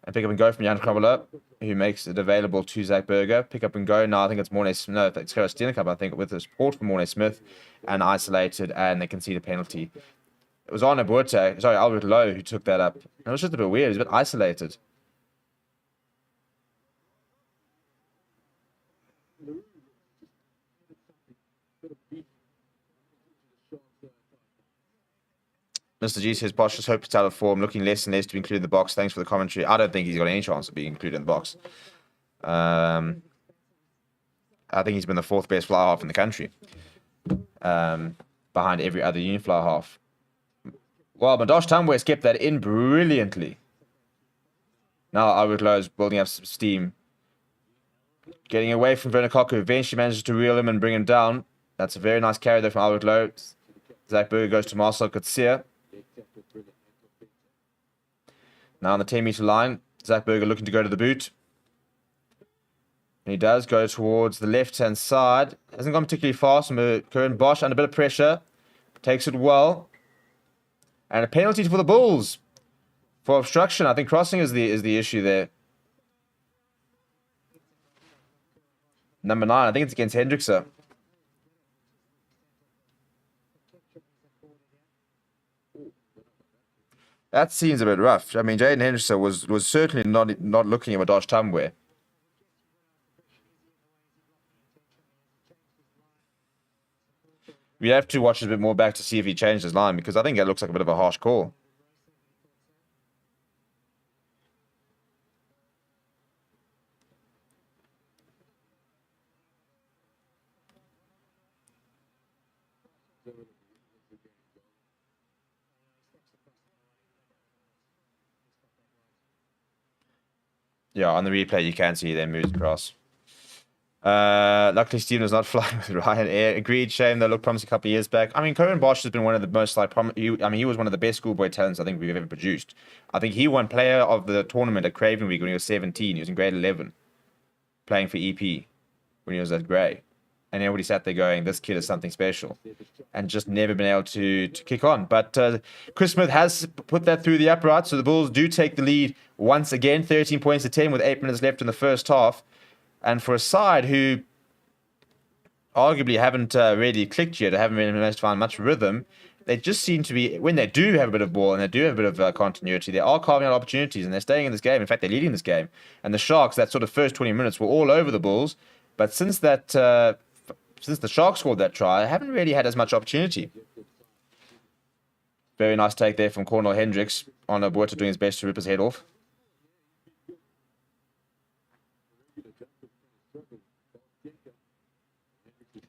And pick up and go from Jan Krabbeler, who makes it available to Zach Berger. Pick up and go now. I think it's Mornay Smith. No, it's Gerard Steenkamp, I think, with the support from Mornay Smith, and isolated, and they concede a penalty. It was Arno Buerta, sorry, Albert Lowe, who took that up. It was just a bit weird. He was a bit isolated. Mr. G says, Bosch just hope it's out of form, looking less and less to be included in the box. Thanks for the commentary. I don't think he's got any chance of being included in the box. I think he's been the 4th best fly half in the country, behind every other union fly half. Well, Madosh Tambwe kept that in brilliantly. Now Albert Lowe is building up some steam. Getting away from Vernokoku, eventually manages to reel him and bring him down. That's a very nice carry there from Albert Lowe. Zach Berger goes to Marcel Coetzee. Now on the 10-meter line, Zach Berger looking to go to the boot. And he does go towards the left-hand side. Hasn't gone particularly fast. Curran Bosch under a bit of pressure. Takes it well. And a penalty for the Bulls for obstruction. I think crossing is the issue there. Number 9, I think it's against Hendrickse. That seems a bit rough. I mean, Jaden Henderson was certainly not looking at Madosh Tumwe. We have to watch a bit more back to see if he changed his line, because I think it looks like a bit of a harsh call. Yeah, on the replay you can see them moves across. Luckily Steven was not flying with Ryanair. Agreed, shame that looked promising a couple of years back. I mean, Cohen Bosch has been one of the most he was one of the best schoolboy talents I think we've ever produced. I think he won player of the tournament at Craven Week when he was 17. He was in grade 11, playing for EP when he was at Grey. And everybody sat there going, this kid is something special. And just never been able to kick on. But Chris Smith has put that through the upright, so the Bulls do take the lead once again, 13 points to 10 with 8 minutes left in the first half. And for a side who arguably haven't really clicked yet, or haven't really managed to find much rhythm, they just seem to be, when they do have a bit of ball and they do have a bit of continuity, they are carving out opportunities and they're staying in this game. In fact, they're leading this game. And the Sharks, that sort of first 20 minutes, were all over the Bulls. But since the Sharks scored that try, I haven't really had as much opportunity. Very nice take there from Cornel Hendricks on a Buerta doing his best to rip his head off.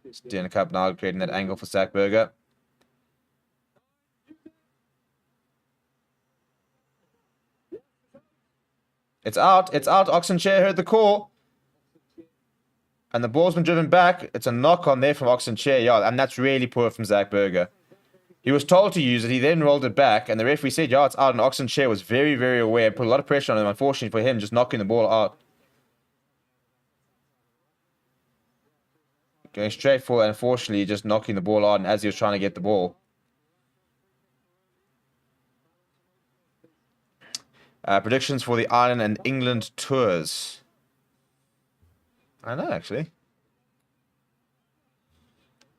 Stena Cup now creating that angle for Zach Berger. It's out. Oxenchair heard the call. And the ball's been driven back. It's a knock on there from Oxenchair. Yeah, and that's really poor from Zach Berger. He was told to use it. He then rolled it back. And the referee said, yeah, it's out. And Oxenchair was very, very aware. Put a lot of pressure on him, unfortunately for him, just knocking the ball out. Going straight for it, unfortunately, just knocking the ball out as he was trying to get the ball. Predictions for the Ireland and England tours. I know, actually.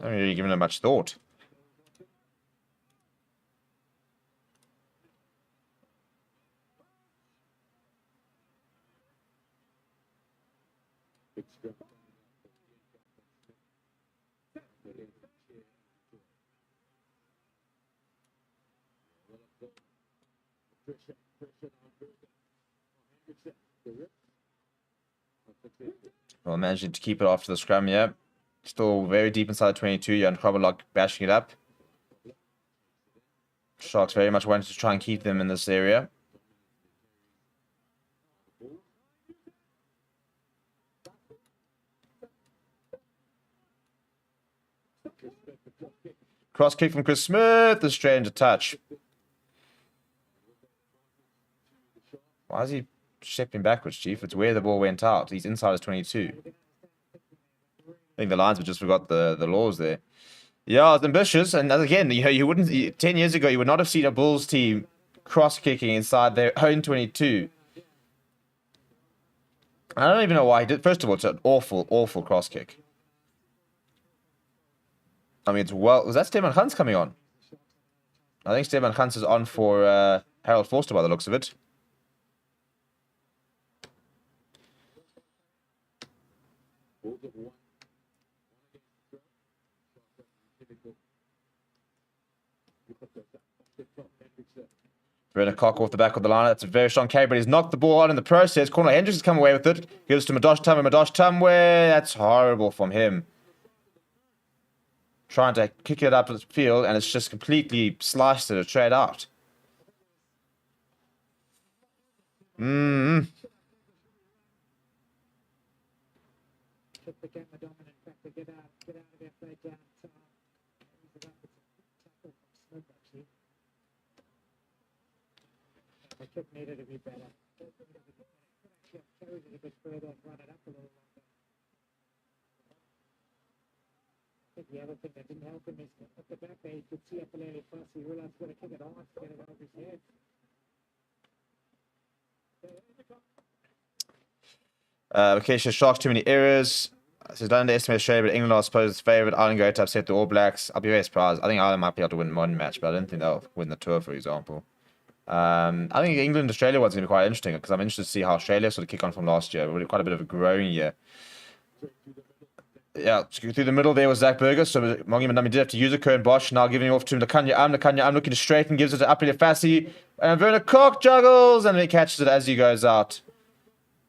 I haven't really given it much thought. Well, managing to keep it after the scrum, yeah. Still very deep inside 22. Jan Krabbelock bashing it up. Sharks very much wanted to try and keep them in this area. Cross kick from Chris Smith. The strange touch. Why is he stepping backwards, Chief? It's where the ball went out. He's inside his 22. I think the linesman just forgot the laws there. Yeah, it's ambitious. And again, you wouldn't 10 years ago you would not have seen a Bulls team cross kicking inside their own 22. I don't even know why he did. First of all, it's an awful cross kick. I mean, was that Stefan Hans coming on? I think Stefan Hans is on for Harold Forster by the looks of it. Brenner Cock off the back of the line. That's a very strong carry, but he's knocked the ball out in the process. Cornel Hendricks has come away with it. Gives to Madosh Tumwe. That's horrible from him. Trying to kick it up to the field, and it's just completely sliced it straight out. Needed to be better. Carried it a bit further and run it up a little longer. I think the other thing that didn't help him is at the back there, he could see up a little fast. He realized he's got to kick it on to get it out of his head. Acacia Sharks, too many errors. So don't underestimate Australia, but England are supposed favourite. Ireland going to upset the All Blacks. I'll be very surprised. I think Ireland might be able to win one match, but I don't think they'll win the tour, for example. I think England Australia one's going to be quite interesting because I'm interested to see how Australia sort of kick on from last year. Really quite a bit of a growing year. Yeah, through the middle there was Zach Burgess. So Mongi Mandami did have to use a Kern Bosch. Now giving it off to him. Nakanya looking to straighten, gives it to Apelid Fassi. And Werner Koch juggles and he catches it as he goes out.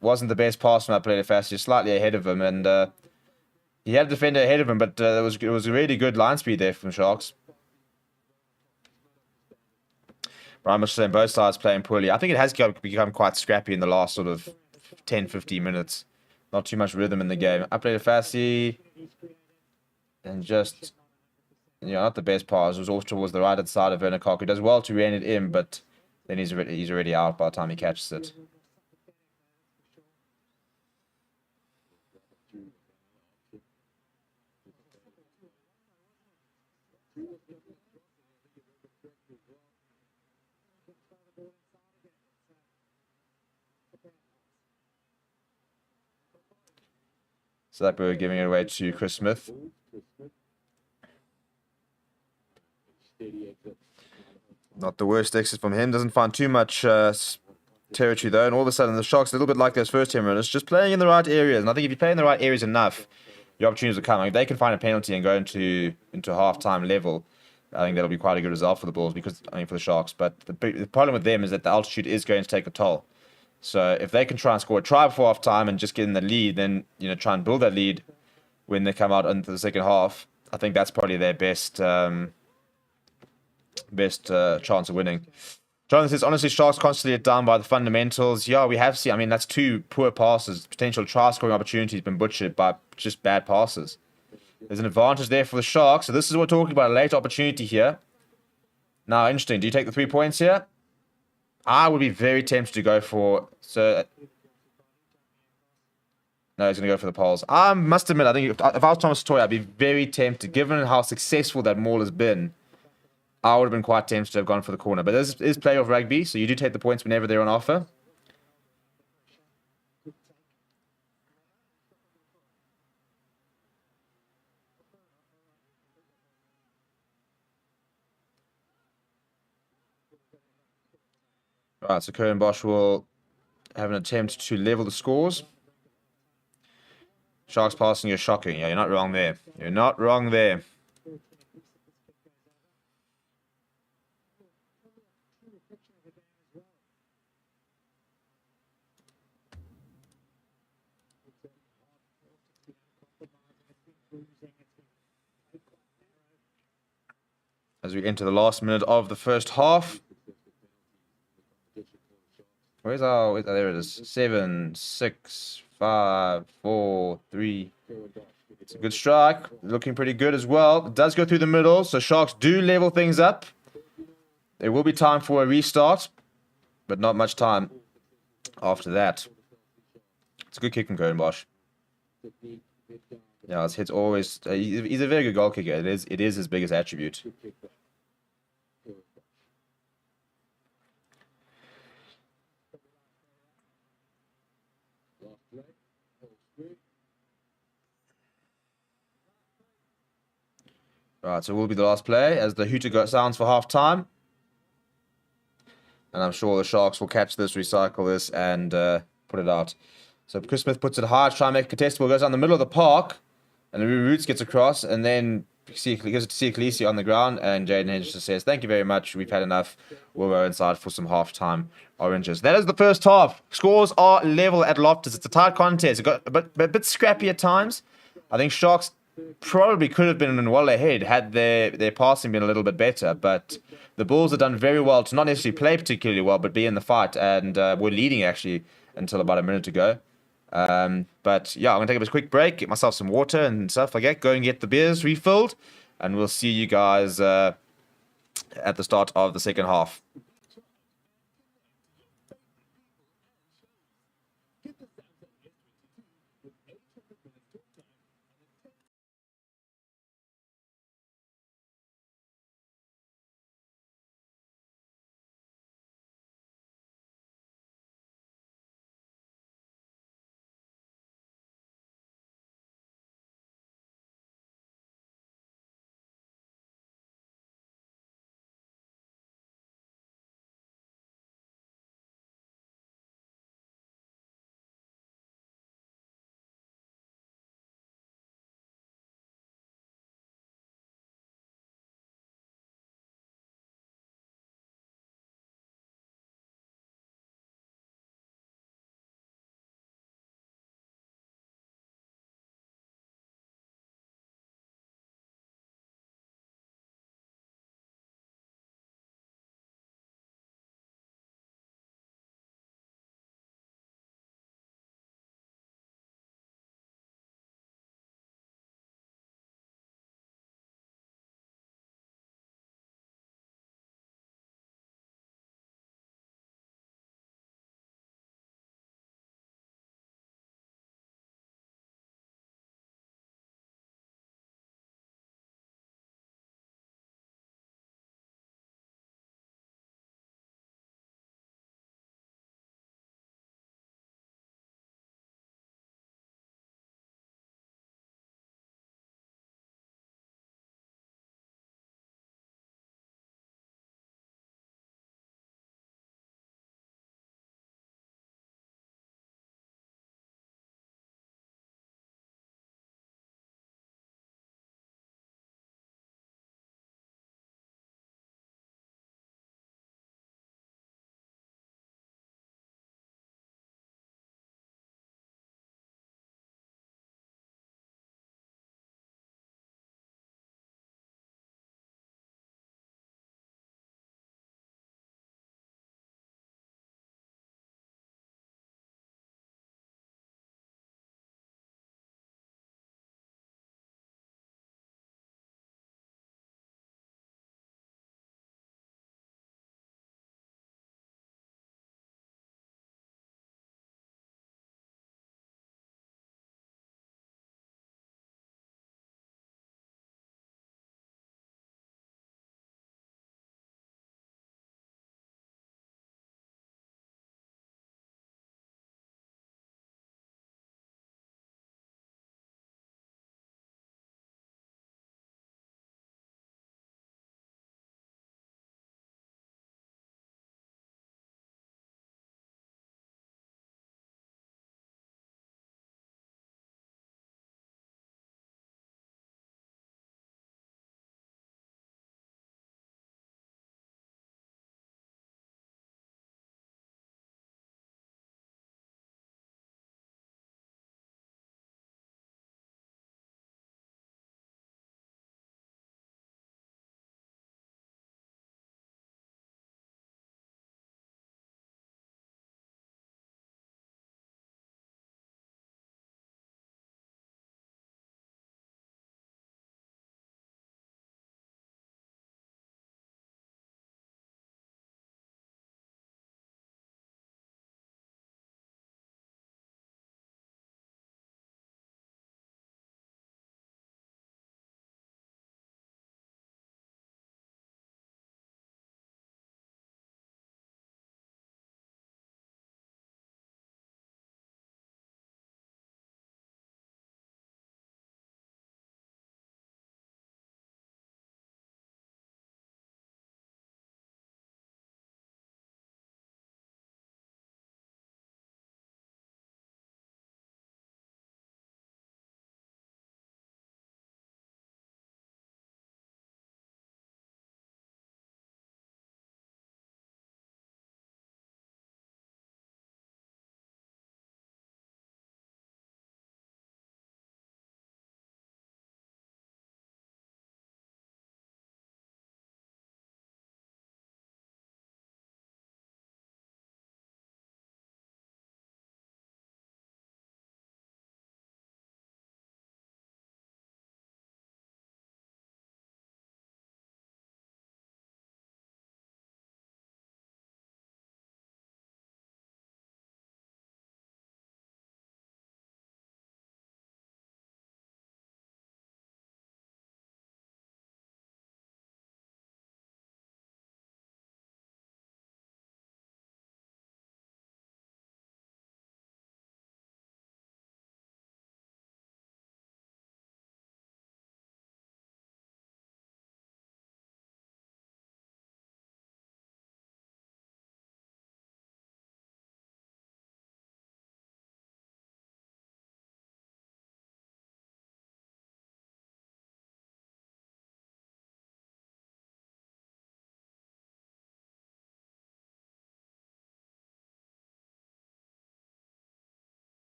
Wasn't the best pass from Apelid Fassi, slightly ahead of him. And he had a defender ahead of him, but it was a really good line speed there from Sharks. Brian Mitchell saying both sides playing poorly. I think it has become quite scrappy in the last sort of 10, 15 minutes. Not too much rhythm in the game. Updated Fassi. And just, not the best pass. It was off towards the right-hand side of Werner Koch. He does well to rein it in, but then he's already out by the time he catches it. So that we're giving it away to Chris Smith. Not the worst exit from him. Doesn't find too much territory though. And all of a sudden the Sharks, a little bit like those first 10 minutes, just playing in the right areas. And I think if you play in the right areas enough, your opportunities will come. I mean, if they can find a penalty and go into half-time level, I think that'll be quite a good result for the Bulls for the Sharks. But the problem with them is that the altitude is going to take a toll. So if they can try and score a try before half-time and just get in the lead, then try and build that lead when they come out into the second half. I think that's probably their best chance of winning. Jonathan says, honestly, Sharks constantly let down by the fundamentals. Yeah, we have seen. I mean, that's two poor passes. Potential try-scoring opportunities been butchered by just bad passes. There's an advantage there for the Sharks. So this is what we're talking about, a late opportunity here. Now, interesting. Do you take the 3 points here? I would be very tempted to go for... No, he's going to go for the poles. I must admit, I think if I was Thomas Toy, I'd be very tempted, given how successful that maul has been. I would have been quite tempted to have gone for the corner. But this is playoff rugby, so you do take the points whenever they're on offer. Right, so Kern Bosch will have an attempt to level the scores. Sharks passing, you're shocking. Yeah, you're not wrong there. You're not wrong there. As we enter the last minute of the first half. Where's our... there it is. 7, 6, 5, 4, 3. It's a good strike. Looking pretty good as well. It does go through the middle, so Sharks do level things up. There will be time for a restart, but not much time after that. It's a good kick from Kern Bosch. Yeah, his hits always... he's a very good goal kicker. It is his biggest attribute. Right, so it will be the last play as the hooter sounds for half-time. And I'm sure the Sharks will catch this, recycle this, and put it out. So Chris Smith puts it high, try and make a contestable, goes down the middle of the park, and the Roots gets across, and then gives it to Khaleesi on the ground, and Jaden Henderson says, thank you very much, we've had enough, we'll go inside for some half-time oranges. That is the first half. Scores are level at Loftus. It's a tight contest. It got a bit scrappy at times. I think Sharks probably could have been well ahead had their passing been a little bit better, but the Bulls have done very well to not necessarily play particularly well, but be in the fight, and were leading actually until about a minute ago. But yeah, I'm going to take a quick break, get myself some water and stuff like that, go and get the beers refilled, and we'll see you guys at the start of the second half.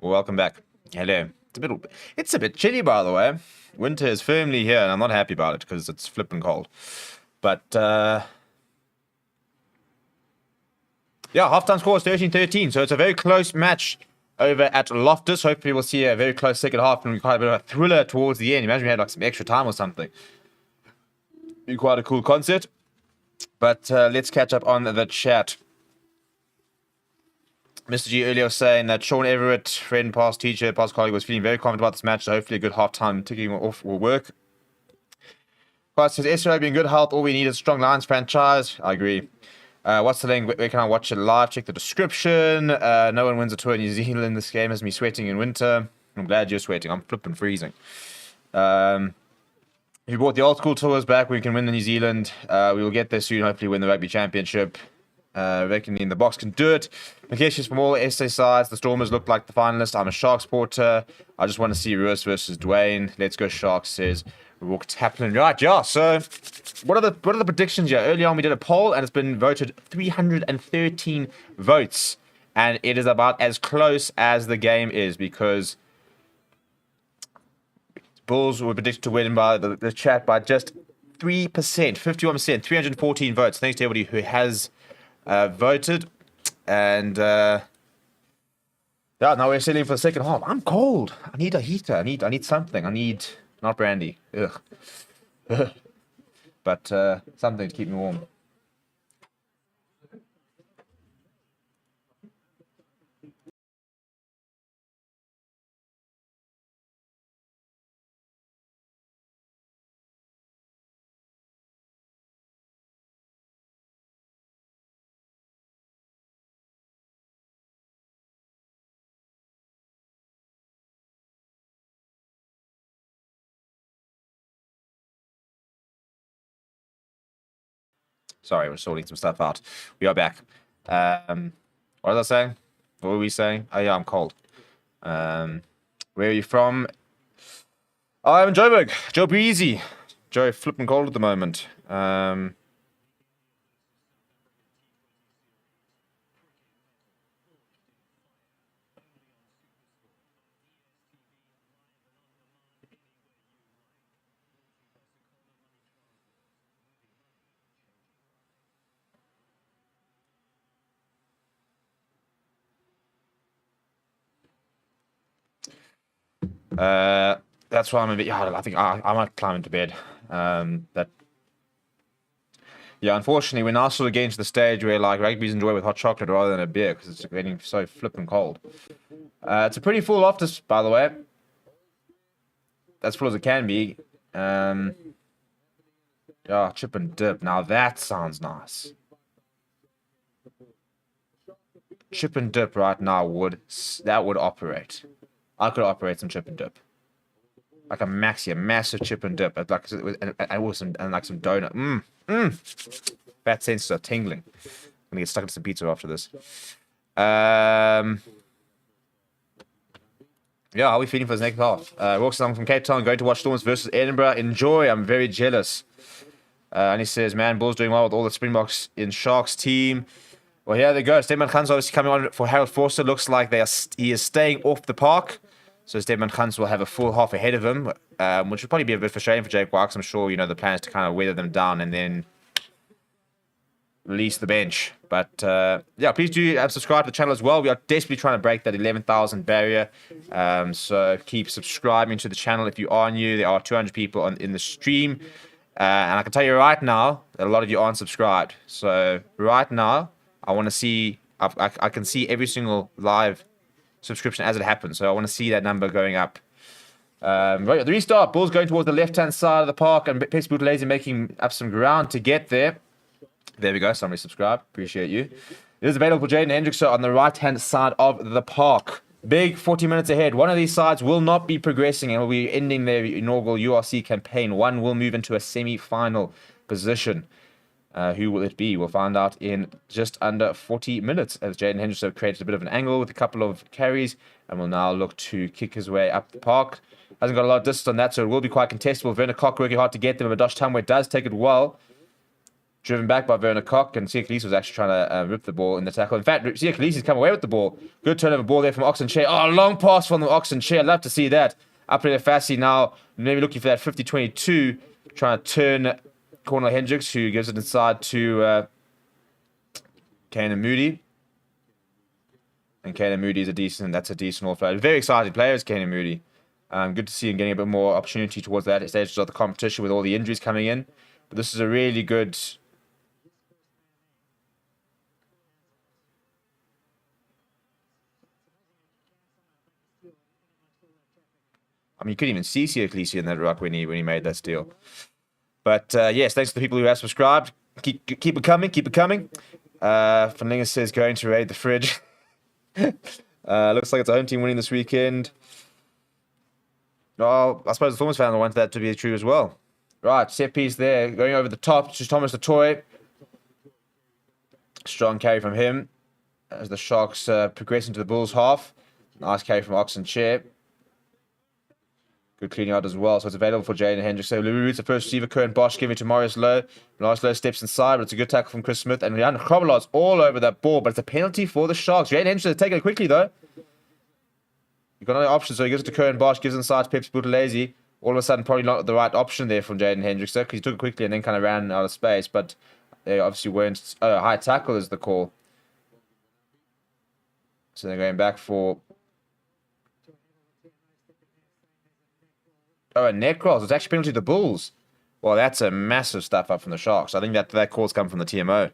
Well, welcome back. Hello. It's a bit chilly, by the way. Winter is firmly here, and I'm not happy about it because it's flipping cold. But, yeah, halftime score is 13-13, so it's a very close match over at Loftus. Hopefully we'll see a very close second half and quite a bit of a thriller towards the end. Imagine we had like some extra time or something. Be quite a cool concert. But let's catch up on the chat. Mr. G earlier was saying that Sean Everett, friend, past teacher, past colleague, was feeling very confident about this match, so hopefully a good half-time ticking off will work. Quite says, SRA being good health, all we need is a strong Lions franchise. I agree. What's the link? Where can I watch it live? Check the description. No one wins a tour in New Zealand. This game has me sweating in winter. I'm glad you're sweating. I'm flipping freezing. If you brought the old school tours back, we can win the New Zealand. We will get there soon, hopefully win the Rugby Championship. Reckon in the box can do it. Makeshift from all SA sides. The Stormers look like the finalists. I'm a Sharks supporter. I just want to see Ruiz versus Dwayne. Let's go Sharks, says Rook Taplin. Right, yeah. So, what are the predictions here? Earlier on, we did a poll, and it's been voted 313 votes, and it is about as close as the game is because Bulls were predicted to win by the chat by just 3%, 51%, 314 votes. Thanks to everybody who has voted, and yeah, now we're sailing for the second half. I'm cold. I need a heater. I need something. I need not brandy. Ugh. But something to keep me warm. Sorry, we're sorting some stuff out. We are back. What was I saying? What were we saying? Oh, yeah, I'm cold. Where are you from? Oh, I'm in Joburg. Joe Breezy. Joe flipping cold at the moment. That's why I'm a bit. Yeah, I think I might climb into bed. Yeah, unfortunately, we're now sort of getting to the stage where like rugby's enjoyed with hot chocolate rather than a beer because it's getting so flipping cold. It's a pretty full office, by the way. As full as it can be. Yeah, chip and dip. Now that sounds nice. Chip and dip right now would operate. I could operate some chip and dip, like a massive chip and dip, like and like some donut. Fat senses are tingling. I'm gonna get stuck into some pizza after this. Yeah, how are we feeling for this next half? Watchalong from Cape Town going to watch Stormers versus Edinburgh. Enjoy. I'm very jealous. And he says, man, Bulls doing well with all the Springboks in Sharks team. Well, here they go. Stedman Khan's obviously coming on for Harold Forster. Looks like he is staying off the park. So Stedman Khan's will have a full half ahead of him, which would probably be a bit frustrating for Jake Wilkes. I'm sure, the plan is to kind of weather them down and then release the bench. But, yeah, please do subscribe to the channel as well. We are desperately trying to break that 11,000 barrier. So keep subscribing to the channel if you are new. There are 200 people in the stream. And I can tell you right now that a lot of you aren't subscribed. So right now, I want to see, I can see every single live subscription as it happens. So I want to see that number going up. Right, the restart. Ball's going towards the left-hand side of the park, and Pepsi Boot Lazy making up some ground to get there. There we go. Somebody subscribe. Appreciate you. It is available for Jaden Hendrickson on the right-hand side of the park. Big 40 minutes ahead. One of these sides will not be progressing and will be ending their inaugural URC campaign. One will move into a semi-final position. Who will it be? We'll find out in just under 40 minutes as Jaden Henderson created a bit of an angle with a couple of carries and will now look to kick his way up the park. Hasn't got a lot of distance on that, so it will be quite contestable. Werner Koch working hard to get them, but Josh Tamwe does take it well. driven back by Werner Koch, and Sia Khaleesi was actually trying to rip the ball in the tackle. In fact, Sia Khaleesi's come away with the ball. Good turnover ball there from Oxenchair. Oh, long pass from the Oxenchair. I'd love to see that. Up in Fassi now, maybe looking for that 50-22, trying to turn Cornel Hendricks, who gives it inside to Kanan Moody. And Kanan Moody is a decent all-player. Very exciting player is Kanan Moody. Good to see him getting a bit more opportunity towards that stage of the competition with all the injuries coming in. But this is a really good... I mean, you couldn't even see Sia Khaleesi in that ruck when he made that steal. But yes, thanks to the people who have subscribed. Keep it coming. Keep it coming. Van says going to raid the fridge. Looks like it's a home team winning this weekend. Well, I suppose the Thorns fan wanted that to be true as well. Right, set piece there. Going over the top to Thomas Latoy. Strong carry from him as the Sharks progress into the Bulls half. Nice carry from Oxenchair. Good cleaning out as well. So it's available for Jaden Hendricks. So Louis Roots, the first receiver. Curran Bosch giving it to Marius Lowe. Marius Lowe steps inside, but it's a good tackle from Chris Smith. And Jan Krobelar's all over that ball, but it's a penalty for the Sharks. Jaden Hendricks has taken it quickly, though. You've got another option, so he gives it to Curran Bosch, gives it inside to Peps Buthelezi. All of a sudden, probably not the right option there from Jaden Hendricks, because he took it quickly and then kind of ran out of space. But they obviously weren't... Oh, high tackle is the call. So they're going back for... Oh, a neck cross. It's actually penalty to the Bulls. Well, that's a massive stuff up from the Sharks. I think that call's come from the TMO.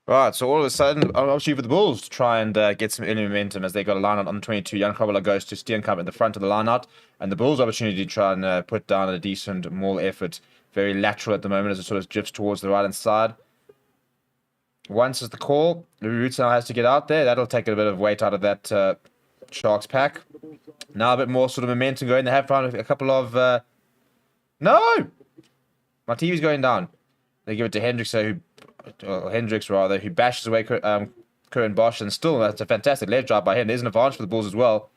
Right, so all of a sudden, obviously for the Bulls to try and get some early momentum as they got a line out on the 22. Jan Krabbeler goes to Steenkamp at the front of the line out, and the Bulls' opportunity to try and put down a decent maul effort. Very lateral at the moment as it sort of drifts towards the right-hand side. Once is the call, Louis Roots now has to get out there. That'll take a bit of weight out of that Sharks pack. Now a bit more sort of momentum going. They have found a couple of... No! My TV's going down. They give it to Hendricks, who bashes away Curran Bosch, and still that's a fantastic leg drive by him. There's an advantage for the Bulls as well.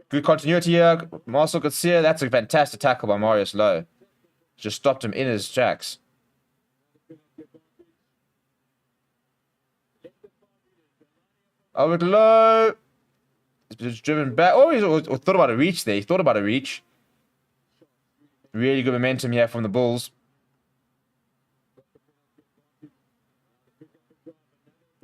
Good continuity here. Marcel Garcia, that's a fantastic tackle by Marius Lowe. Just stopped him in his tracks. Over to Lowe. He's driven back. Oh, he thought about a reach there. He thought about a reach. Really good momentum here from the Bulls.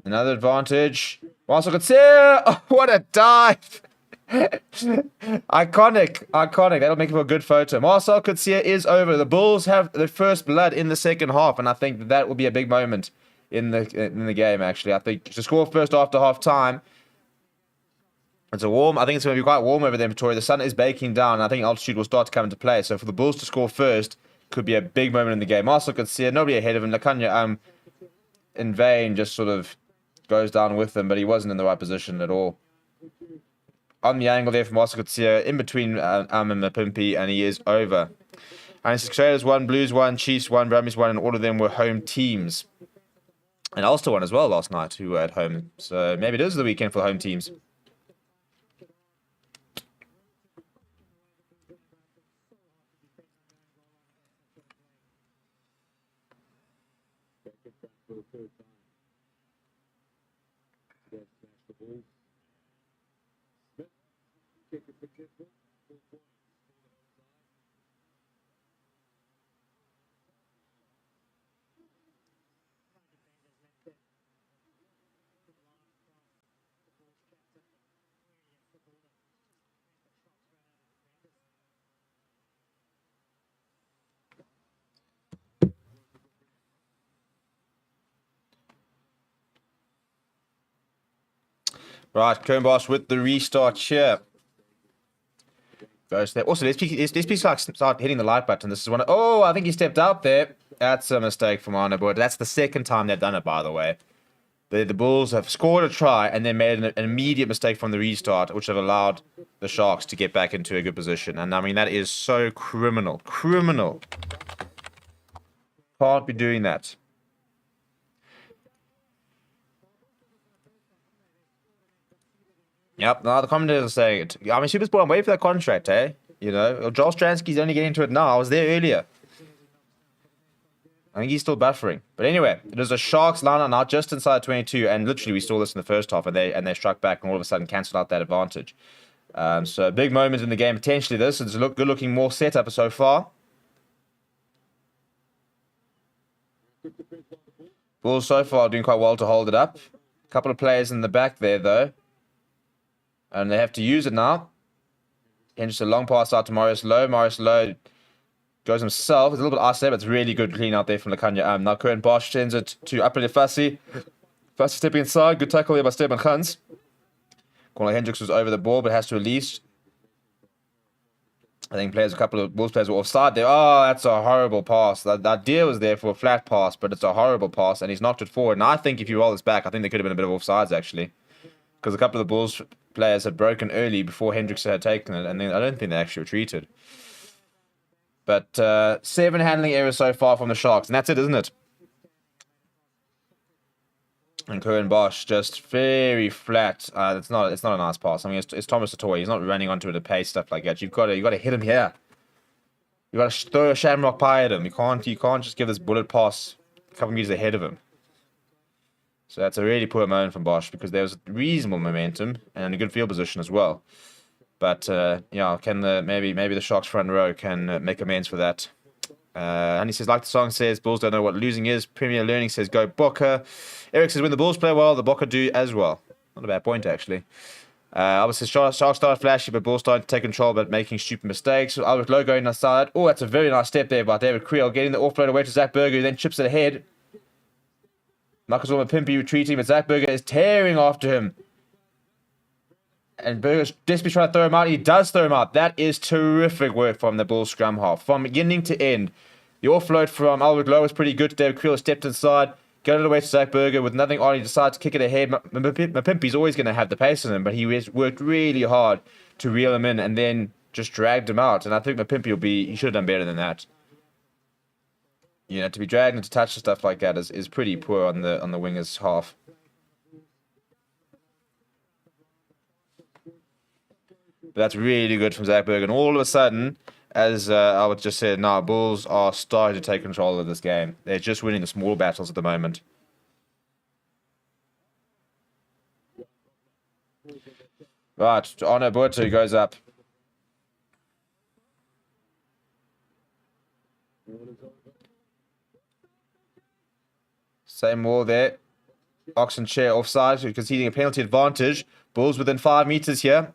Another advantage. Marcel Garcia. Oh, what a dive. Iconic. That'll make it for a good photo. Marcel Garcia is over. The Bulls have the first blood in the second half, and I think that will be a big moment in the game, actually. I think to score first after half time. I think it's going to be quite warm over there in Pretoria. The sun is baking down, and I think altitude will start to come into play. So for the Bulls to score first could be a big moment in the game. Marcel Garcia, nobody ahead of him. Lakanya, in vain, just sort of goes down with him, but he wasn't in the right position at all. On the angle there from Marcel Garcia, in between and Mapimpi, and he is over. And it's Australia's 1, Blues 1, Chiefs 1, Brumbies 1, and all of them were home teams. And Ulster won as well last night, who were at home. So maybe it is the weekend for the home teams. Right, Kernbosch with the restart here. Goes there. Also, let's start hitting the like button. This is one. Oh, I think he stepped out there. That's a mistake from Arno, but that's the second time they've done it, by the way. The Bulls have scored a try and then made an immediate mistake from the restart, which have allowed the Sharks to get back into a good position. And I mean, that is so criminal. Criminal. Can't be doing that. Yep, now the commentators are saying it. I mean, Supersport, I'm waiting for that contract, eh? You know, Joel Stransky's only getting to it now. I was there earlier. I think he's still buffering. But anyway, it was a Sharks line now just inside 22, and literally we saw this in the first half, and they struck back and all of a sudden cancelled out that advantage. So a big moment in the game, potentially this. It's a good looking more setup so far. Bulls so far doing quite well to hold it up. A couple of players in the back there, though. And they have to use it now. And just a long pass out to Maurice Lowe. Maurice Lowe goes himself. It's a little bit isolated, but it's really good clean out there from Lekanya. Now Curran Bosch sends it to Upper Fassi. Fassi stepping inside. Good tackle there by Stefan Gans. Cornel Hendricks was over the ball, but has to release. I think a couple of Bulls players were offside there. Oh, that's a horrible pass. That idea was there for a flat pass, but it's a horrible pass, and he's knocked it forward. And I think if you roll this back, I think there could have been a bit of offsides, actually. Because a couple of the Bulls players had broken early before Hendricks had taken it, and then I don't think they actually retreated. But 7 handling errors so far from the Sharks, and that's it, isn't it? And Curran Bosch just very flat. It's not a nice pass. I mean, it's Thomas Satoy. He's not running onto it to pace stuff like that. You've got to hit him here. You've got to throw a shamrock pie at him. You can't just give this bullet pass a couple meters ahead of him. So that's a really poor moment from Bosch because there was reasonable momentum and a good field position as well. But yeah, maybe the Sharks front row can make amends for that. And he says, like the song says, Bulls don't know what losing is. Premier Learning says, go Bokke. Eric says, when the Bulls play well, the Bokke do as well. Not a bad point, actually. Obviously, Sharks started flashy, but Bulls started to take control, but making stupid mistakes. Albert Lowe going outside. Oh, that's a very nice step there by David Creel, getting the offload away to Zach Berger, who then chips it ahead. Marcus Pimpy retreating, but Zach Berger is tearing after him. And Berger's desperately trying to throw him out. He does throw him out. That is terrific work from the Bulls scrum half. From beginning to end. The offload from Albert Lowe was pretty good. David Creel stepped inside, got it away to Zach Berger. With nothing on, he decides to kick it ahead. Pimpy's always going to have the pace on him, but he worked really hard to reel him in and then just dragged him out. And I think Pimpy he should have done better than that. You know, to be dragged into touch and stuff like that is pretty poor on the wingers half. But that's really good from Zach Berger. And all of a sudden, as I would just say, now Bulls are starting to take control of this game. They're just winning the small battles at the moment. Right, Arno Buerta goes up. Same wall there. Oxen chair offside, so conceding a penalty advantage. Bulls within 5 meters here.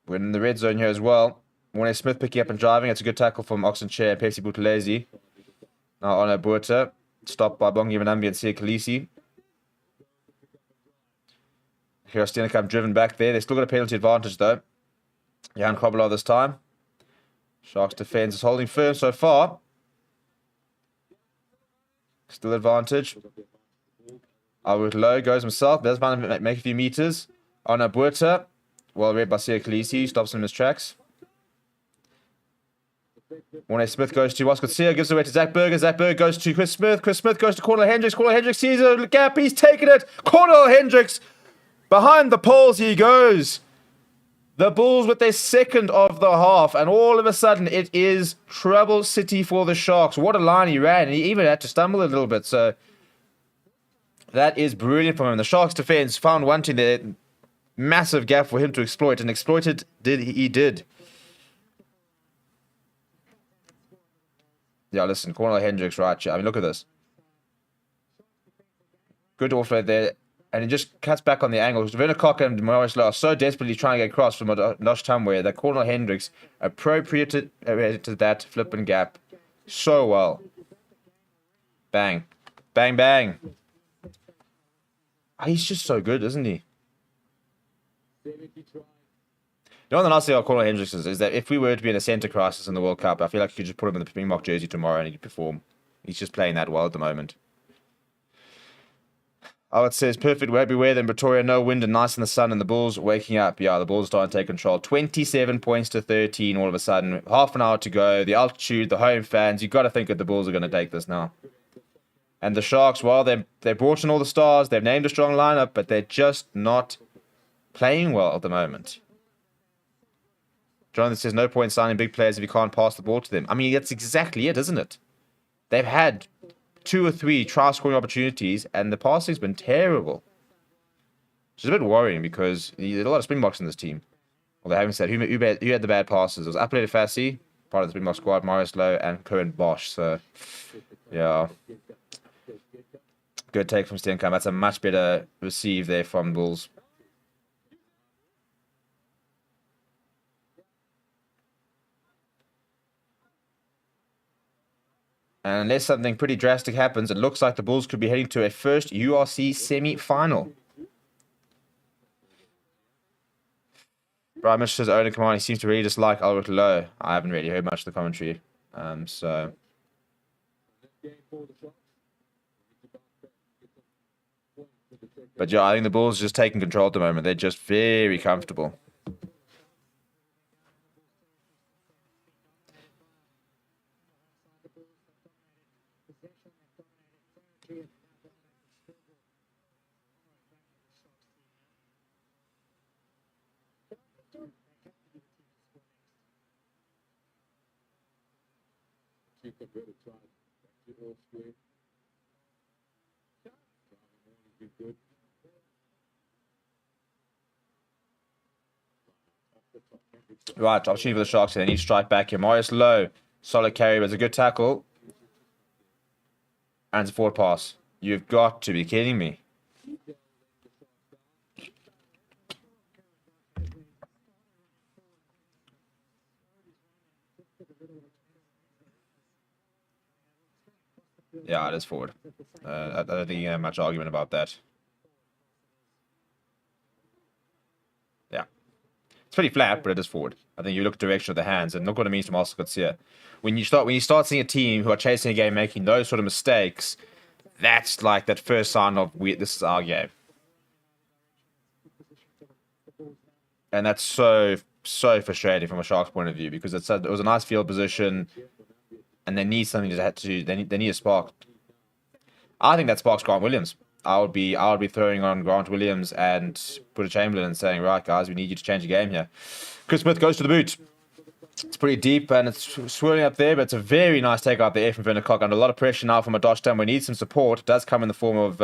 We're in the red zone here as well. Mornay Smith picking up and driving. It's a good tackle from Oxen chair and Pepsi Buthelezi. Now Arno Buerta. Stopped by Bongi Manambi and Sia Khaleesi. Here Steenkamp driven back there. They still got a penalty advantage though. Jan Kobolov this time. Sharks defense is holding firm so far. Still advantage. Albert Lowe goes himself. Does make a few meters. Arno Buerta. Well read by Sia Khaleesi. Stops him in his tracks. Mornay Smith goes to Oscar Sia. Gives it away to Zach Berger. Zach Berger goes to Chris Smith. Chris Smith goes to Cornel Hendricks. Cornel Hendricks sees a gap. He's taken it. Cornel Hendricks. Behind the poles he goes. The Bulls with their second of the half, and all of a sudden it is trouble city for the Sharks. What a line he ran, and he even had to stumble a little bit, so that is brilliant from him. The Sharks defense found wanting there, massive gap for him to exploit, and exploited he did. Yeah, listen, Cornel Hendricks, right, I mean, look at this. Good offload there. And he just cuts back on the angles. Werner Koch and Maurice Lowe are so desperately trying to get across from Nosh Tumway that Cornel Hendricks appropriated to that flipping gap so well. Bang. Bang, bang. Oh, he's just so good, isn't he? You know, the last thing I'll call on Hendricks is that if we were to be in a centre crisis in the World Cup, I feel like you could just put him in the Springbok jersey tomorrow and he'd perform. He's just playing that well at the moment. Oh, it says perfect rugby weather in Pretoria, no wind and nice in the sun, and the Bulls waking up. Yeah, the Bulls starting to take control. 27 points to 13 all of a sudden. Half an hour to go. The altitude, the home fans. You've got to think that the Bulls are going to take this now. And the Sharks, well, they brought in all the stars. They've named a strong lineup, but they're just not playing well at the moment. Jonathan says no point signing big players if you can't pass the ball to them. I mean, that's exactly it, isn't it? They've had 2 or 3 try-scoring opportunities, and the passing's been terrible. Which is a bit worrying because there's a lot of Springboks in this team. Although, having said, who had the bad passes? It was Apelele Fassi, part of the Springbok squad, Marius Lowe, and Cohen Bosch. So, yeah. Good take from Steenkamp. That's a much better receive there from Bulls. And unless something pretty drastic happens, it looks like the Bulls could be heading to a first URC semi-final. Brian Mitchell's owner command, he seems to really dislike Albert Lowe. I haven't really heard much of the commentary. So... But yeah, I think the Bulls are just taking control at the moment. They're just very comfortable. Right, opportunity for the Sharks. They need to strike back here. Marius Lowe, solid carry, but it's a good tackle. And it's a forward pass. You've got to be kidding me. Yeah, it is forward. I don't think you have much argument about that. Yeah. It's pretty flat, but it is forward. I think you look at the direction of the hands, and look what it means to Marcel Coetzee. When you start seeing a team who are chasing a game making those sort of mistakes, that's like that first sign of this is our game. And that's so frustrating from a Sharks point of view because it was a nice field position, and they need something they need a spark. I think that sparks Grant Williams. I would be throwing on Grant Williams and Peter Chamberlain and saying, right, guys, we need you to change the game here. Chris Smith goes to the boot. It's pretty deep and it's swirling up there, but it's a very nice take out there from Vindercock. Under a lot of pressure now from a Dodge Town. We need some support. It does come in the form of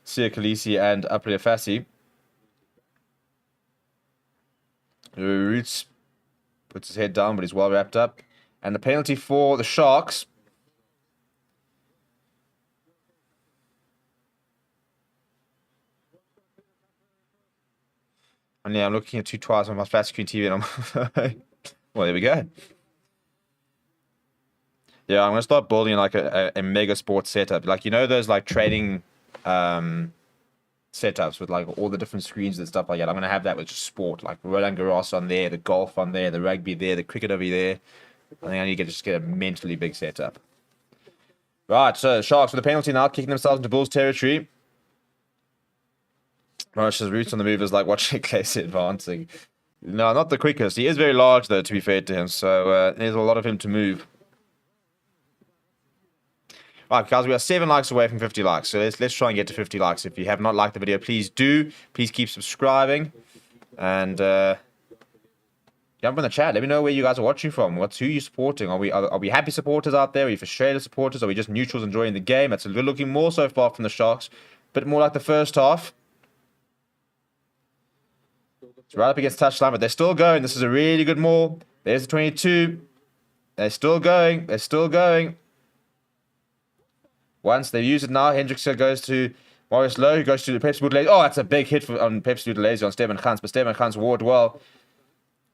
Sia Khaleesi and Apelele Fassi. Roots puts his head down, but he's well wrapped up. And the penalty for the Sharks. And yeah, I'm looking at 2 twice on my flat screen TV and I'm... well, there we go. Yeah, I'm going to start building like a mega sports setup. Like, you know those like training setups with like all the different screens and stuff like that? I'm going to have that with just sport. Like Roland Garros on there, the golf on there, the rugby there, the cricket over there. I think I need to just get a mentally big setup. Right, so Sharks with a penalty now, kicking themselves into Bulls territory. Mauritius' roots on the move is like watching Clay advancing. No, not the quickest. He is very large, though, to be fair to him. So there's a lot of him to move. Right, guys, we are 7 likes away from 50 likes. So let's try and get to 50 likes. If you have not liked the video, please do. Please keep subscribing. And jump in the chat. Let me know where you guys are watching from. Who are you supporting? Are we happy supporters out there? Are we frustrated supporters? Are we just neutrals enjoying the game? That's looking more so far from the Sharks. Bit more like the first half. It's right up against touchline, but they're still going. This is a really good maul. There's the 22. They're still going. They're still going. Once they've used it now, Hendricks goes to Marius Lowe, who goes to Pepsi Buthelezi. Oh, that's a big hit on Pepsi Buthelezi on Stefan Gans, but Stefan Gans ward well.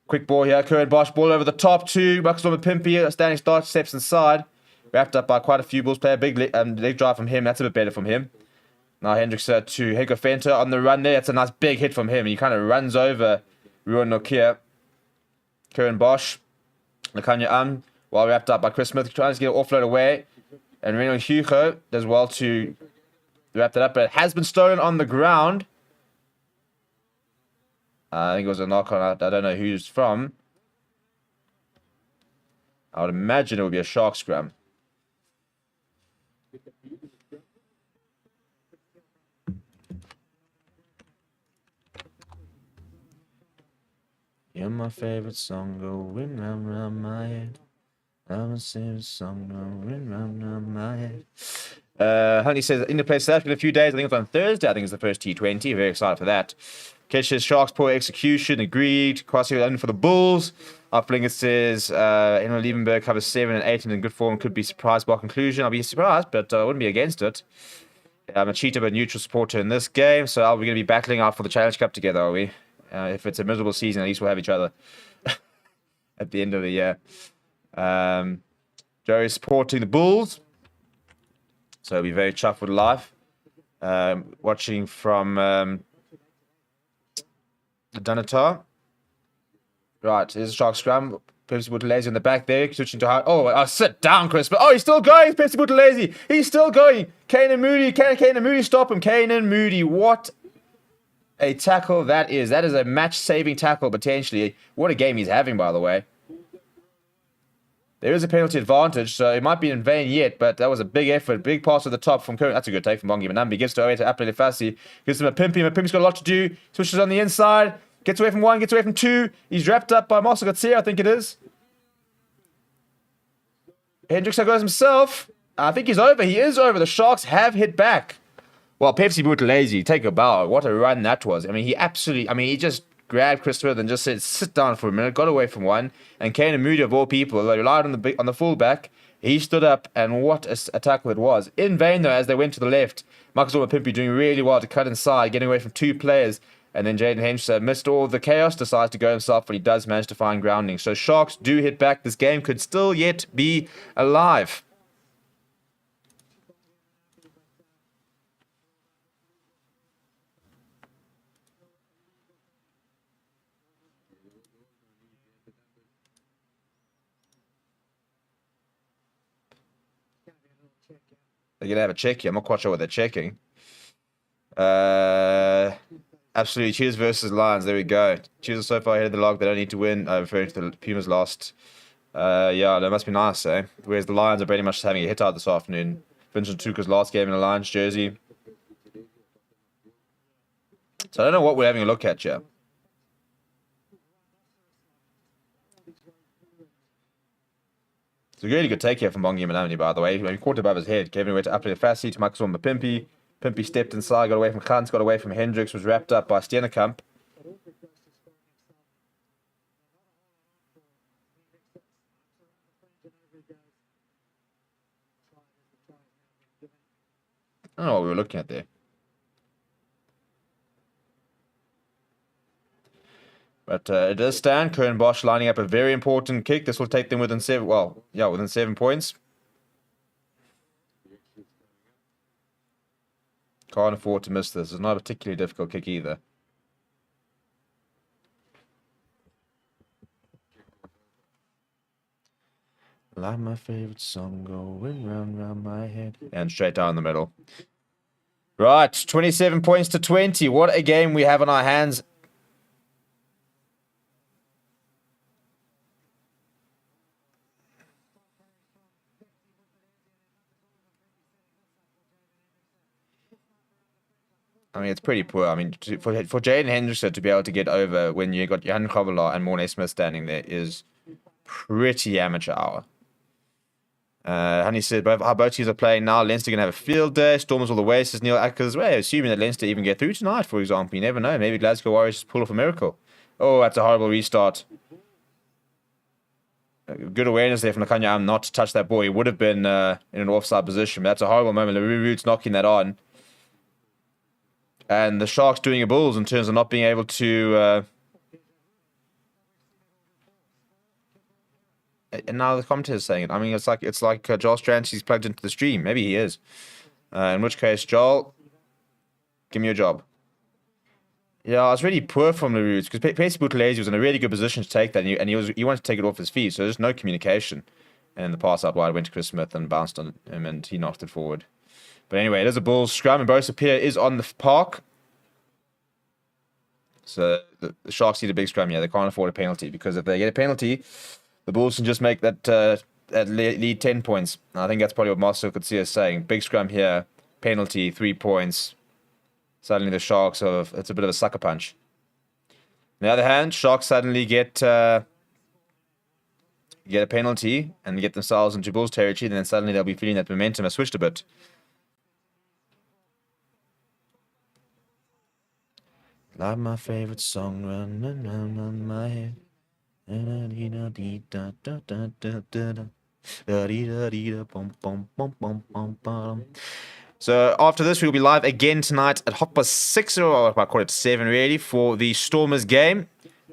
Quick ball here. Cohen Bosch, ball over the top to Buckstorm with Pimpy. Standing start, steps inside. Wrapped up by quite a few Bulls player. Big leg drive from him. That's a bit better from him. Now Hendricks to Hego Fenter on the run there. That's a nice big hit from him. He kind of runs over Ruan Nokia. Kieran Bosch. Nakanya while wrapped up by Chris Smith. Trying to get an offload away. And Reno Hugo does well to wrap that up. But it has been stolen on the ground. I think it was a knock on. I don't know who's from. I would imagine it would be a Shark scrum. You're my favorite song, going round round my head. I'm a favorite song, going round round my head. Honey says, in the place South Africa in a few days. I think it's on Thursday. I think it's the first T20. Very excited for that. Kesh says, Sharks poor execution, agreed. Kwasi only for the Bulls. Uplinger says, Henry Liebenberg covers 7 and 8 and in good form. Could be surprised by conclusion. I'll be surprised, but I wouldn't be against it. I'm a cheater but neutral supporter in this game. So are we going to be battling out for the Challenge Cup together, are we? If it's a miserable season, at least we'll have each other at the end of the year. Joe is supporting the Bulls. So he'll be very chuffed with life. Watching from the Dunatar. Right, here's a Shark scrum. Pepsi Buthelezi in the back there, switching to high. Oh, sit down, Chris. But he's still going. Pepsi Buthelezi. He's still going. Kanan Moody. Can Kanan Moody stop him? Kanan Moody. What a tackle that is. That is a match-saving tackle, potentially. What a game he's having, by the way. There is a penalty advantage, so it might be in vain yet, but that was a big effort. Big pass to the top from Curran. That's a good take from Bongi Manambi. Gives it away to Apple Fassi. Gives him a Pimpy. Pimpy's got a lot to do. Switches on the inside. Gets away from 1, gets away from 2. He's wrapped up by Marcel Gatsier, I think it is. Hendricks goes himself. I think he's over. He is over. The Sharks have hit back. Well, Pepsi Buthelezi, take a bow. What a run that was. I mean, he just grabbed Chris Smith and just said, sit down for a minute, got away from 1. And Kanan Moody, of all people, they relied on the fullback. He stood up, and what a tackle it was. In vain, though, as they went to the left. Marcus Orma Pimpy doing really well to cut inside, getting away from 2 players. And then Jaden Hench, amidst all the chaos, decides to go himself, but he does manage to find grounding. So Sharks do hit back. This game could still yet be alive. They're going to have a check here. I'm not quite sure what they're checking. Absolutely. Cheers versus Lions. There we go. Cheers are so far ahead of the log. They don't need to win. Referring to the Pumas lost. Yeah, that must be nice, eh? Whereas the Lions are pretty much having a hit out this afternoon. Vincent Tuka's last game in a Lions jersey. So I don't know what we're having a look at here. It's a really good take here from Bongi Manamani, by the way. He caught above his head. Gave it away to Apple Fassi, to Marcus Orma Pimpy. Pimpy stepped inside, got away from Kant, got away from Hendricks, was wrapped up by Steenekamp. I don't know what we were looking at there. But it does stand. Curran Bosch lining up a very important kick. This will take them within 7. Well, yeah, within 7 points. Can't afford to miss this. It's not a particularly difficult kick either. Like my favorite song going round round my head. And straight down the middle. Right, 27 points to 20. What a game we have on our hands. I mean, it's pretty poor. I mean, for Jaden Henderson to be able to get over when you got Jan Kovalar and Mornay Smith standing there is pretty amateur hour. Honey said, how both teams are playing now. Leinster going to have a field day. Stormers all the way, says Neil Ackers. Well, assuming that Leinster even get through tonight, for example. You never know. Maybe Glasgow Warriors just pull off a miracle. Oh, that's a horrible restart. Good awareness there from Nakanya not to touch that ball. He would have been in an offside position. But that's a horrible moment. Root's knocking that on. And the Sharks doing a Bulls in terms of not being able to And now the commentator's saying it. I mean, it's like Joel Stransky's plugged into the stream. Maybe he is. In which case, Joel, give me a job. Yeah, it's really poor from the Roots because Pacey Buthelezi was in a really good position to take that, and he wanted to take it off his feet, so there's no communication. And the pass out wide went to Chris Smith and bounced on him, and he knocked it forward. But anyway, it is a Bulls scrum, and Bosa Pierre is on the park. So the Sharks need a big scrum. Yeah, they can't afford a penalty because if they get a penalty, the Bulls can just make that lead 10 points. And I think that's probably what Marcel could see us saying. Big scrum here, penalty, 3 points. Suddenly the Sharks it's a bit of a sucker punch. On the other hand, Sharks suddenly get a penalty and get themselves into Bulls territory, and then suddenly they'll be feeling that momentum has switched a bit. Like my favorite song, run my head. So after this, we'll be live again tonight at 6:30, or I call it 7 really, for the Stormers game.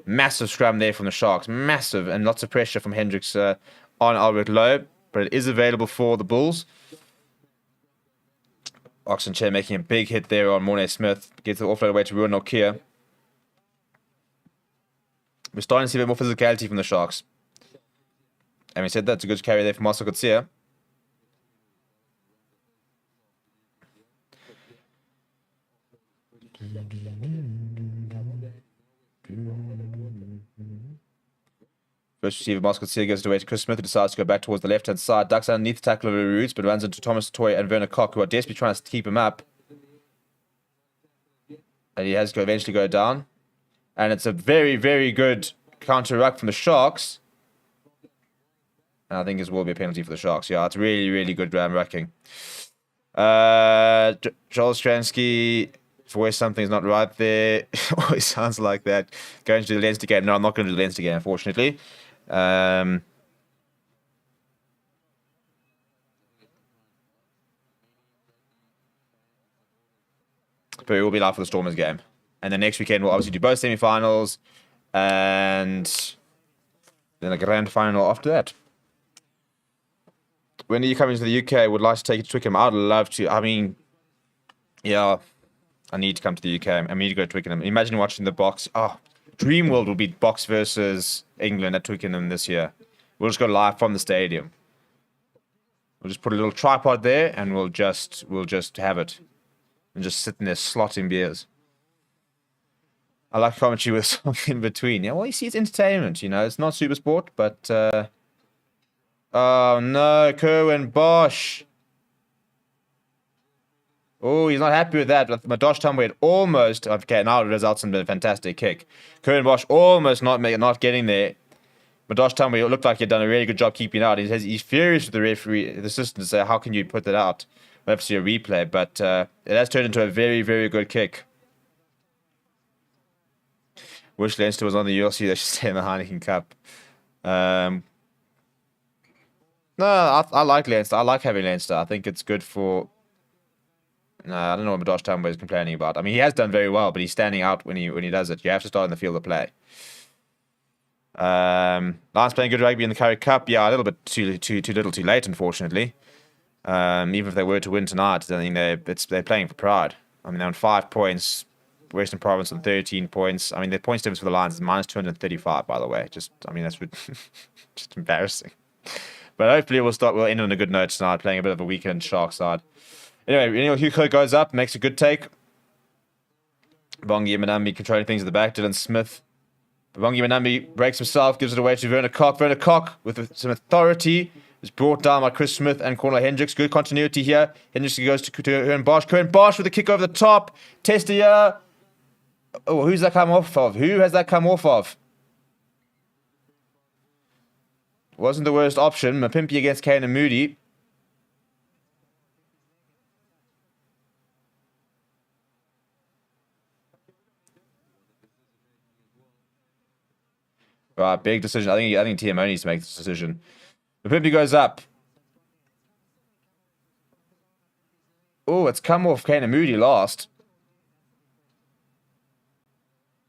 Massive scrum there from the Sharks, massive, and lots of pressure from Hendricks on Albert Lowe, but it is available for the Bulls. Oxenchair making a big hit there on Mornay Smith. Gets the offload away to Ruan Nokia. We're starting to see a bit more physicality from the Sharks. Having said that, it's a good carry there from Marcel Coetzee. First receiver, Marcel Coetzee goes away to Chris Smith, who decides to go back towards the left-hand side. Ducks underneath the tackle of the Roots, but runs into Thomas Toy and Werner Koch, who are desperately trying to keep him up. And he has to eventually go down. And it's a very, very good counter-ruck from the Sharks. And I think this will be a penalty for the Sharks. Yeah, it's really, really good rucking. Joel Stransky, voice something's not right there. Always sounds like that. Going to do the Leinster game. No, I'm not going to do the Leinster game, unfortunately. But we will be live for the Stormers game. And then next weekend we'll obviously do both semi-finals and then a grand final after that. When are you coming to the UK? I would like to take you to Twickenham. I'd love to. I mean, yeah, I need to come to the UK. I need to go to Twickenham. Imagine watching the box. Oh, Dream World will be Box versus England at Twickenham this year. We'll just go live from the stadium. We'll just put a little tripod there and we'll just have it. And just sitting there slotting beers. I like commentary with something in between. Yeah, well, you see, it's entertainment, you know. It's not super sport, but... Oh, no, Kerwin Bosch. Oh, he's not happy with that. Madosh Tumway almost... Okay, now it results in a fantastic kick. Kerwin Bosch almost not getting there. Madosh Tumway looked like he'd done a really good job keeping out. He's furious with the referee, the assistant, to say, how can you put that out? We'll have to see a replay, but it has turned into a very, very good kick. Wish Leinster was on the URC. They should stay in the Heineken Cup. No, I like Leinster. I like having Leinster. I think it's good for... No, I don't know what Madosh Tumway is complaining about. I mean, he has done very well, but he's standing out when he does it. You have to start in the field of play. Lions playing good rugby in the Currie Cup. Yeah, a little bit too little too late, unfortunately. Even if they were to win tonight, I think they're playing for pride. I mean, they're on 5 points. Western Province on 13 points. I mean, their points difference for the Lions is minus 235, by the way. That's just embarrassing. But hopefully we'll end on a good note tonight, playing a bit of a weekend Shark side. Anyway, Hugo goes up, makes a good take. Bongi Manambi controlling things at the back. Dylan Smith. Bongi Manambi breaks himself, gives it away to Werner Koch. Werner Koch, with some authority, is brought down by Chris Smith and Cornel Hendricks. Good continuity here. Hendricks goes to Curran Bosch. Curran Bosch with a kick over the top. Tester. Oh, who's that come off of? Who has that come off of? Wasn't the worst option. Mapimpi against Kane and Moody. Right, big decision. I think TMO needs to make this decision. Mapimpi goes up. Oh, it's come off Kane and Moody last.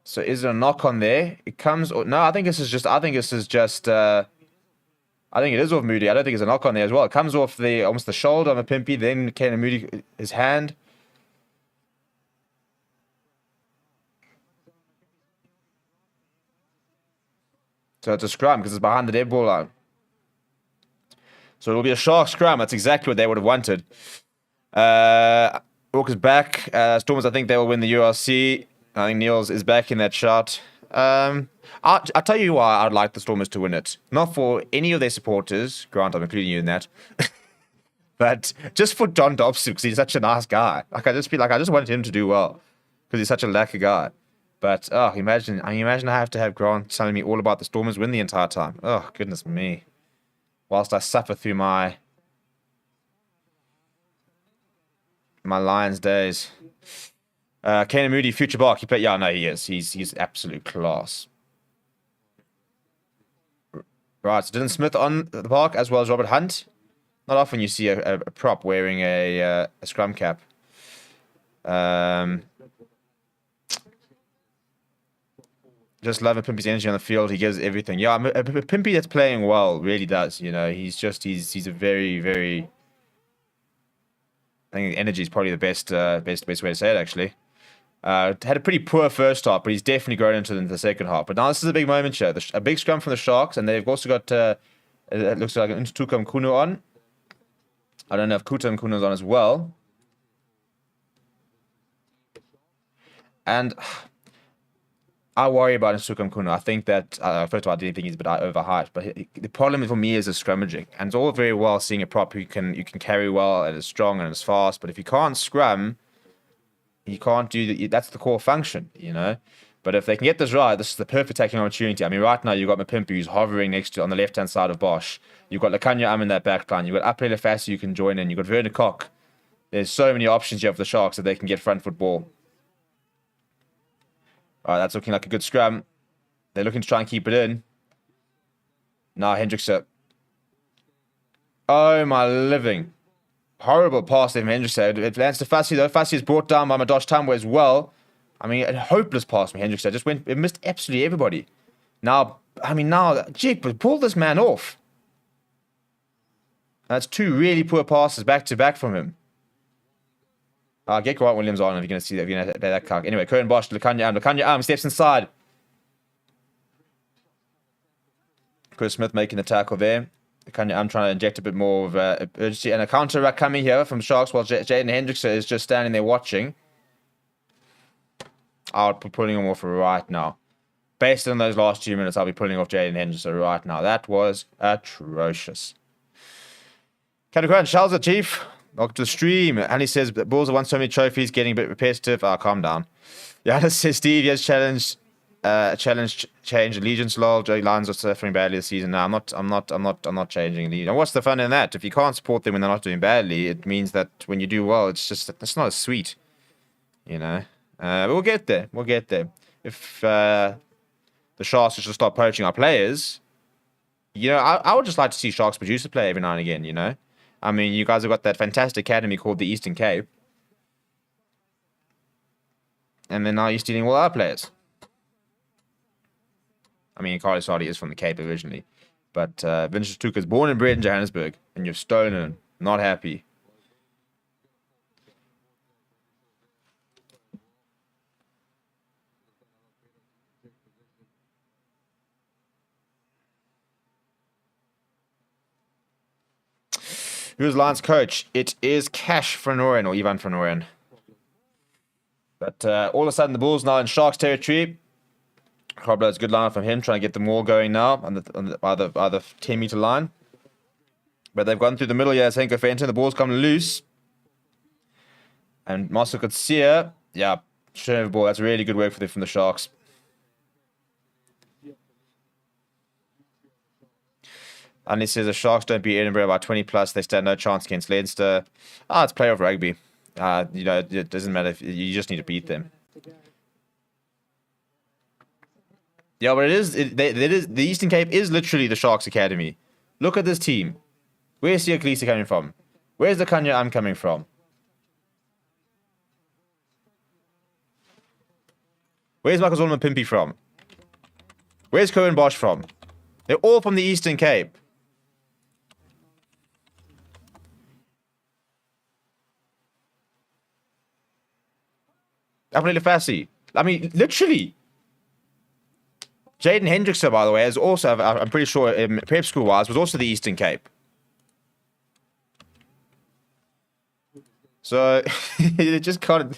So is there a knock on there? It comes... No, I think this is just... I think it is off Moody. I don't think it's a knock on there as well. It comes off almost the shoulder of a Pimpy, then Kane Moody, his hand. So it's a scrum because it's behind the dead ball line. So it'll be a Shark scrum. That's exactly what they would have wanted. Walker's back. Stormers, I think they will win the URC. I think Niels is back in that shot. I'll tell you why I'd like the Stormers to win it. Not for any of their supporters. Grant, I'm including you in that. But just for John Dobson, because he's such a nice guy. I just wanted him to do well. Because he's such a lacquer guy. But, imagine I have to have Grant telling me all about the Stormers win the entire time. Oh, goodness me. Whilst I suffer through my Lions days. Kane Moody, future bark. He is. He's absolute class. Right, so Dylan Smith on the park as well as Robert Hunt. Not often you see a prop wearing a scrum cap. Just loving Pimpy's energy on the field. He gives everything. Yeah, a Pimpy that's playing well really does. You know, he's a very, very. I think energy is probably the best way to say it. Actually, had a pretty poor first half, but he's definitely grown into the second half. But now this is a big moment here. A big scrum from the Sharks, and they've also got it looks like an Ntukam Kunu on. I don't know if Kutam Kunu's on as well. And I worry about Ntukam Kunu. I think that, first of all, I didn't think he's a bit overhyped. But the problem for me is the scrummaging. And it's all very well seeing a prop who you can carry well and is strong and is fast. But if you can't scrum, you can't do that's the core function, you know. But if they can get this right, this is the perfect tackling opportunity. I mean, right now you've got Mapimpi who's hovering next to on the left-hand side of Bosch. You've got Lakanya in that back line. You've got Apele Fassi you can join in. You've got Werner Koch. There's so many options here for the Sharks that they can get front foot ball. All right, that's looking like a good scrum. They're looking to try and keep it in. Now Hendrickson. Oh, my living. Horrible pass there from Hendrickson. It lands to Fassi, though. Fassi is brought down by Madosh Tambo as well. I mean, a hopeless pass from Hendrickson. It missed absolutely everybody. Now, pull this man off. That's two really poor passes back to back from him. Get Grant Williams on if you're going to see that. If you're going to play that cock. Anyway, Curran Bosch to Lakanya steps inside. Chris Smith making the tackle there. Lakanya trying to inject a bit more of urgency. And a counter rack coming here from Sharks while Jaden Hendrickson is just standing there watching. I'll be pulling him off right now. Based on those last 2 minutes, I'll be pulling off Jaden Hendrickson right now. That was atrocious. Category Charles Chief. Welcome to the stream. And he says, Bulls have won so many trophies, getting a bit repetitive. Calm down. Giannis says, Steve, yes, challenge change allegiance. Lol, Joey Lions are suffering badly this season. No, I'm not changing allegiance. And what's the fun in that? If you can't support them when they're not doing badly, it means that when you do well, it's not as sweet. You know? But we'll get there. If the Sharks should start poaching our players, you know, I would just like to see Sharks produce a player every now and again, you know? I mean, you guys have got that fantastic academy called the Eastern Cape. And then now you're stealing all our players. I mean, Carlos Hardy is from the Cape originally. But Vinicius Tuka is born and bred in Johannesburg. And you've stolen him. Not happy. Who's Lions coach? It is Cash Franoren or Ivan Franoren. But all of a sudden, the Bulls now in Sharks territory. Croblo's good line from him, trying to get them all going now by the 10-meter line. But they've gone through the middle here as Henko Fenton. The ball's come loose. And Marcel Kutsia, showing the ball. That's really good work from the Sharks. And he says the Sharks don't beat Edinburgh by 20 plus. They stand no chance against Leinster. It's playoff rugby. You know, it doesn't matter. You just need to beat them. Yeah, but the Eastern Cape is literally the Sharks Academy. Look at this team. Where's Sia Kalisa coming from? Where's the Kanya coming from? Where's Michael Zolman Pimpy from? Where's Cohen Bosch from? They're all from the Eastern Cape. Apelele Fassi. I mean, literally. Jaden Hendrickson, by the way, is also, I'm pretty sure, prep school-wise, was also the Eastern Cape. So, it just can't...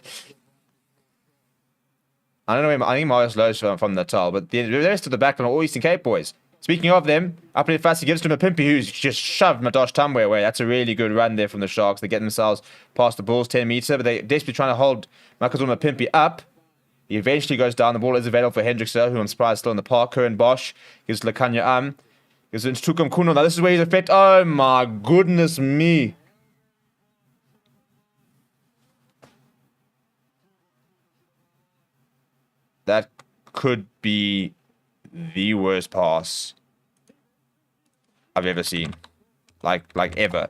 I don't know, I think Marius Lowe's from Natal, but the rest of the backline are all Eastern Cape boys. Speaking of them, Apelele Fassi gives to Mapimpi, who's just shoved Matosh Tambwe away. That's a really good run there from the Sharks. They get themselves past the Bulls 10 meter, but they're desperately trying to hold Makazole Mapimpi up. He eventually goes down. The ball is available for Hendrickson, who I'm surprised is still in the park. Curran Bosch gives Lekanya gives it to Tukum Kuno. Now this is where he's affected. Oh my goodness me. That could be the worst pass I've ever seen. Like ever.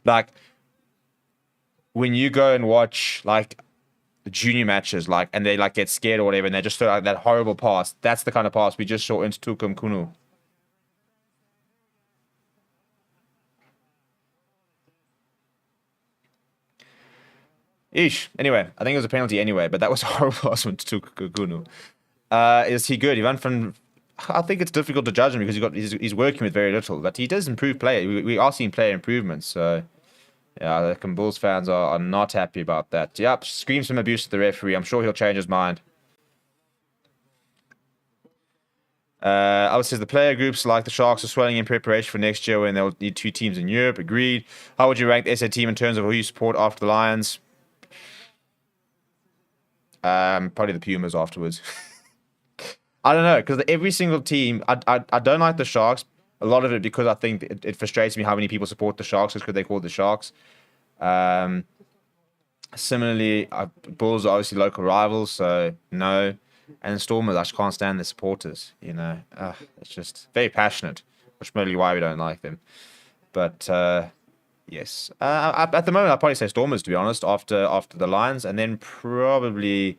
Like, when you go and watch, like, the junior matches, like, and they, like, get scared or whatever, and they just throw like that horrible pass, that's the kind of pass we just saw into Tukum Kuno. Ish. Anyway, I think it was a penalty anyway, but that was a horrible pass from Tukum Kuno. Is he good? He ran from... I think it's difficult to judge him because he's working with very little, but he does improve play. We are seeing player improvements, so yeah, the Bulls fans are not happy about that. Yep, screams some abuse to the referee. I'm sure he'll change his mind. I would say the player groups like the Sharks are swelling in preparation for next year when they'll need 2 teams in Europe. Agreed. How would you rank the SA team in terms of who you support after the Lions? Probably the Pumas afterwards. I don't know, because every single team, I don't like the Sharks. A lot of it because I think it frustrates me how many people support the Sharks just because they call it the Sharks. Similarly, Bulls are obviously local rivals, so no. And the Stormers, I just can't stand their supporters, you know. It's just very passionate, which is probably why we don't like them. But, yes. At the moment, I'd probably say Stormers, to be honest, after the Lions, and then probably...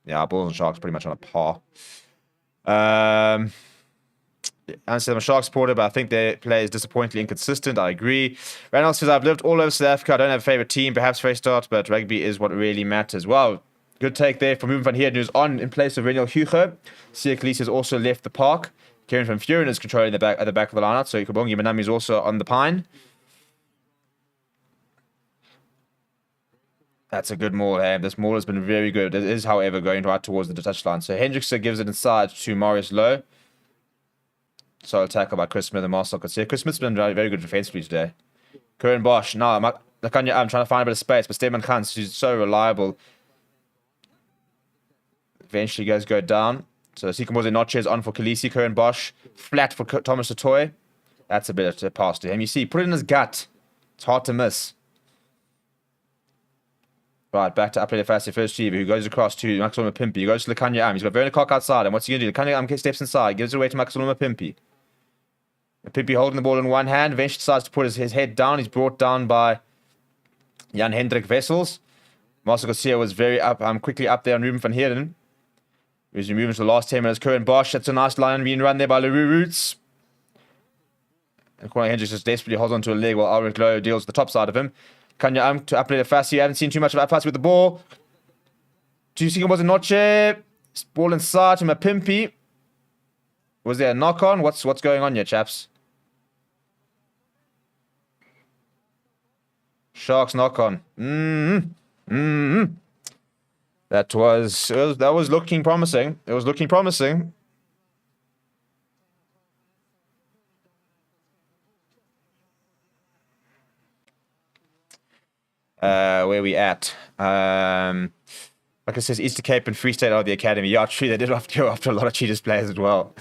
Yeah, Bulls and Sharks pretty much on a par. I'm a Sharks supporter, but I think their play is disappointingly inconsistent. I agree. Randall says, I've lived all over South Africa. I don't have a favourite team, perhaps fresh start, but rugby is what really matters. Well, good take there from Ruben van Heerden, who's on in place of Reniel Hugo. Siya Kolisi has also left the park. Kieran van Vuren is controlling at the back of the lineup, so Kabongi Manami is also on the pine. That's a good maul, hey. This maul has been very good. It is, however, going right towards the touchline. So Hendrickson gives it inside to Marius Lowe. Solid tackle by Chris Smith and Marcel Coetzee. Chris Smith's been very, very good defensively today. Curran Bosch. No, I'm trying to find a bit of space, but Steman Kans, who's so reliable, eventually go down. So Sikamose Noche is on for Kolisi. Curran Bosch. Flat for Thomas Totoy. That's a bit of a pass to him. You see, put it in his gut. It's hard to miss. Right, back to Apelele Fassi, first receiver, who goes across to Makazole Mapimpi. He goes to Lekanya He's got Vernon Cock outside. And what's he going to do? Lekanya steps inside, gives it away to Makazole Mapimpi. Mapimpi holding the ball in one hand, eventually decides to put his head down. He's brought down by Jan Hendrik Wessels. Marcel Coetzee was very quickly up there on Ruben van Heerden. He's moving to the last 10 minutes. Curran Bosch, that's a nice line being run there by LaRue Roots. And Corner Hendricks just desperately holds onto a leg while Ulrich Lowe deals with the top side of him. Kanya to Apelele Fassi. I haven't seen too much of Fassi with the ball. Two seconds was a Noche. Ball inside to Mapimpi. Was there a knock on? What's going on here, chaps? Sharks knock on. That was looking promising. It was looking promising. Where we at? Like I said, Easter Cape and Free State are the academy. Yeah, true. They did after a lot of Cheetahs players as well.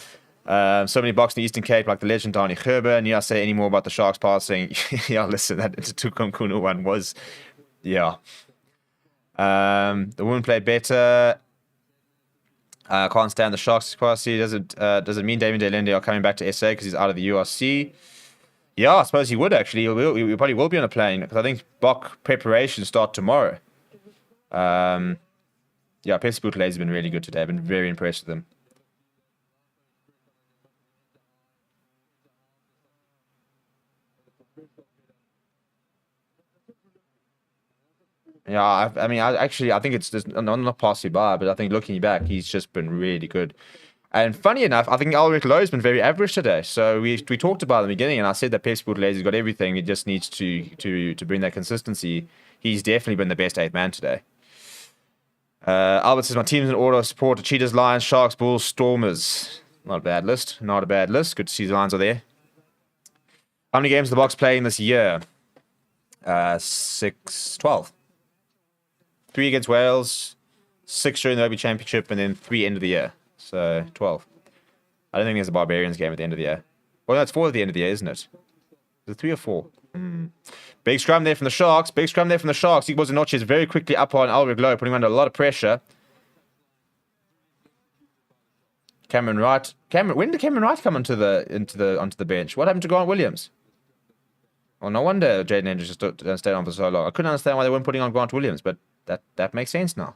So many blocks in the Eastern Cape, like the legend Donnie Gerber. Need I say any more about the Sharks passing? Yeah, listen, that Tukum Kuno one was, yeah. The women played better. Can't stand the Sharks passing. Does it mean Damien Delende are coming back to SA because he's out of the URC? Yeah, I suppose he would actually. He probably will be on a plane because I think Bok preparations start tomorrow. Yeah, Pepsi Bootleg has been really good today. I've been very impressed with them. Yeah, I think it's just not passing by, but I think looking back, he's just been really good. And funny enough, I think Ulrich Lowe's been very average today. So we talked about it in the beginning, and I said that Pep Lazy's got everything. He just needs to bring that consistency. He's definitely been the best eighth man today. Albert says, my team's in order of support: the Cheetahs, Lions, Sharks, Bulls, Stormers. Not a bad list. Not a bad list. Good to see the Lions are there. How many games is the Box playing this year? 12. 3 against Wales, 6 during the Rugby Championship, and then 3 end of the year. So 12. I don't think there's a Barbarians game at the end of the year. Well, no, it's 4 at the end of the year, isn't it? Is it 3 or 4? Big scrum there from the Sharks. Big scrum there from the Sharks. He was notches very quickly up on Ulrich Lowe, putting him under a lot of pressure. Cameron Wright. When did Cameron Wright come onto the bench? What happened to Grant Williams? Well, no wonder Jaden Hendricks just stayed on for so long. I couldn't understand why they weren't putting on Grant Williams, but that makes sense now.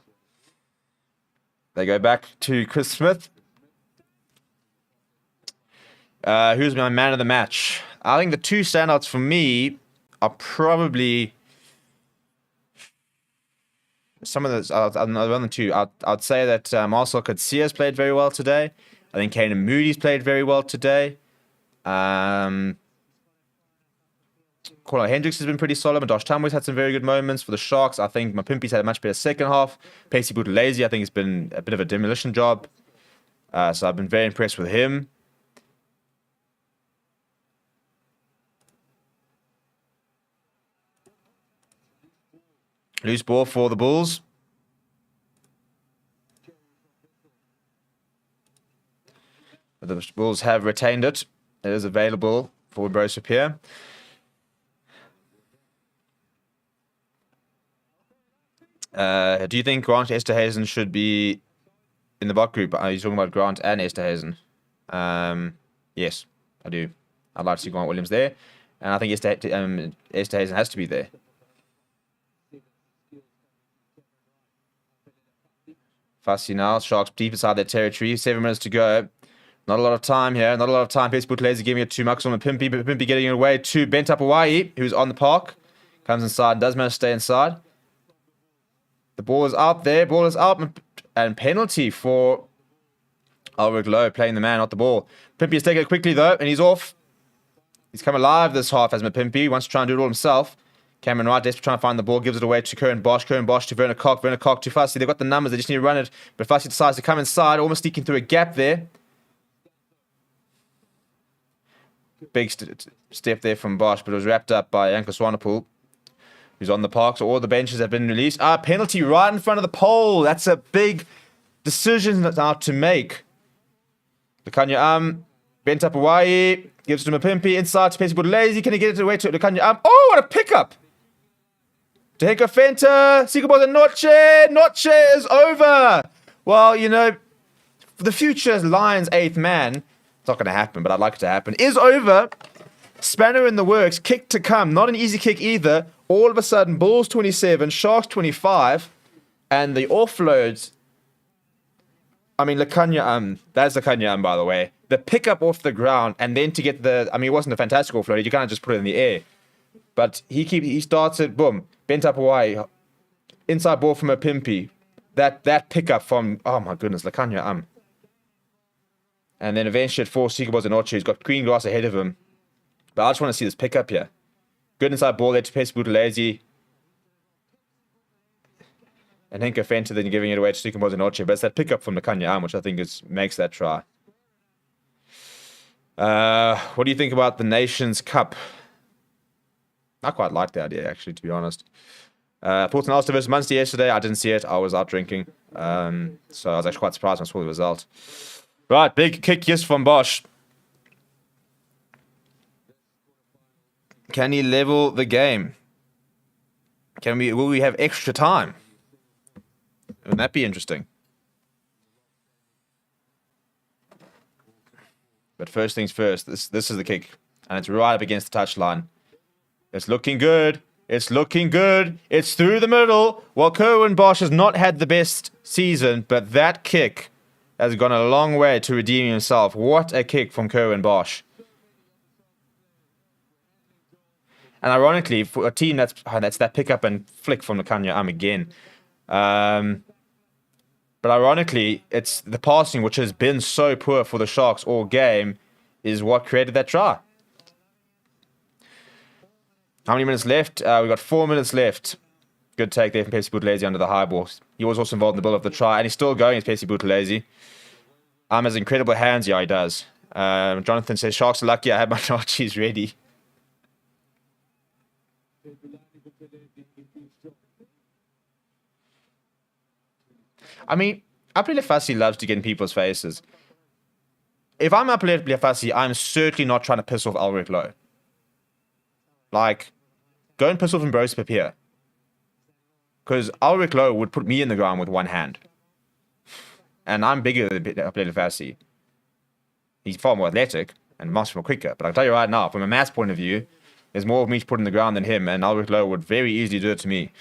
They go back to Chris Smith. Who's my man of the match? I think the 2 standouts for me are probably some of those. Other than 2, I'd say that Marcel Coetzee played very well today. I think Kanan Moody's played very well today. Cornel Hendricks has been pretty solid. Madosh Tamwi's had some very good moments. For the Sharks, I think Mapimpi's had a much better second half. Pacey Buthelezi, I think, has been a bit of a demolition job. So I've been very impressed with him. Loose ball for the Bulls. But the Bulls have retained it. It is available for Brosip here. Do you think Grant Esterhazen should be in the bot group? Are you talking about Grant and Esterhazen? Yes, I do. I'd like to see Grant Williams there. And I think Esterhazen has to be there. Fussy now. Sharks deep inside their territory. 7 minutes to go. Not a lot of time here. Not a lot of time. Pacey Buthelezi giving it to Maxwell Mapimpi. But Mapimpi getting it away to Bentap Hawaii, who's on the park. Comes inside. Does manage to stay inside. The ball is out there. Ball is out. And penalty for Ulrich Lowe playing the man, not the ball. Mapimpi has taken it quickly, though, and he's off. He's come alive this half as Mapimpi. He wants to try and do it all himself. Cameron Wright desperate to try and find the ball. Gives it away to Curran Bosch. Curran Bosch to Werner Koch. Werner Koch to Fussy. They've got the numbers. They just need to run it. But Fussy decides to come inside, almost sneaking through a gap there. Big step there from Bosch, but it was wrapped up by Janko Swanepoel, who's on the park. So all the benches have been released. Penalty right in front of the pole. That's a big decision now to make. Lekanya bent up Hawaii. Gives it to Mapimpi. Inside to Pacey Buthelezi. Can he get it away to Lekanya Oh, what a pickup! Teheko Fenta. Sikabos and Noche. Noche is over. Well, you know, for the future Lions 8th man, it's not going to happen, but I'd like it to happen, is over. Spanner in the works. Kick to come. Not an easy kick either. All of a sudden, Bulls 27, Sharks 25, and the offloads. I mean, Lekanya that's Lekanya by the way. The pickup off the ground, and then to get it wasn't a fantastic offload. You can't just put it in the air. But he starts it, boom, bent up Hawaii, inside ball from a Pimpy. That pickup from, oh my goodness, Lekanya And then eventually at 4, Sikabos and Ochi, who's got green grass ahead of him. But I just want to see this pickup here. Good inside ball there to Pacey Buthelezi. And Henko Fenta then giving it away to Sikabos and Ochi. But it's that pickup from Lekanya which I think makes that try. What do you think about the Nations Cup? I quite like the idea, actually, to be honest. Port and Ulster versus Munster yesterday. I didn't see it. I was out drinking. So I was actually quite surprised when I saw the result. Right, big kick, yes, from Bosch. Can he level the game? Will we have extra time? Wouldn't that be interesting? But first things first, this is the kick. And it's right up against the touchline. It's looking good. It's looking good. It's through the middle. Well, Kerwin Bosch has not had the best season, but that kick has gone a long way to redeem himself. What a kick from Kerwin Bosch. And ironically, for a team that's that pick up and flick from Lakanya again. But ironically, it's the passing, which has been so poor for the Sharks all game, is what created that try. How many minutes left? We've got 4 minutes left. Good take there from Pepsi Buthelezi under the high ball. He was also involved in the build of the try, and he's still going as Pepsi Buthelezi. Has incredible hands. Yeah, he does. Jonathan says, Sharks are lucky I had my nachos ready. I mean, Aprile Fassi loves to get in people's faces. If I'm Aprile Fassi, I'm certainly not trying to piss off Alric Lowe. Like, go and piss off Ambrose Papier. Because Alric Lowe would put me in the ground with one hand. And I'm bigger than Aprile Fassi. He's far more athletic and much more quicker. But I'll tell you right now, from a mass point of view, there's more of me to put in the ground than him. And Alric Lowe would very easily do it to me.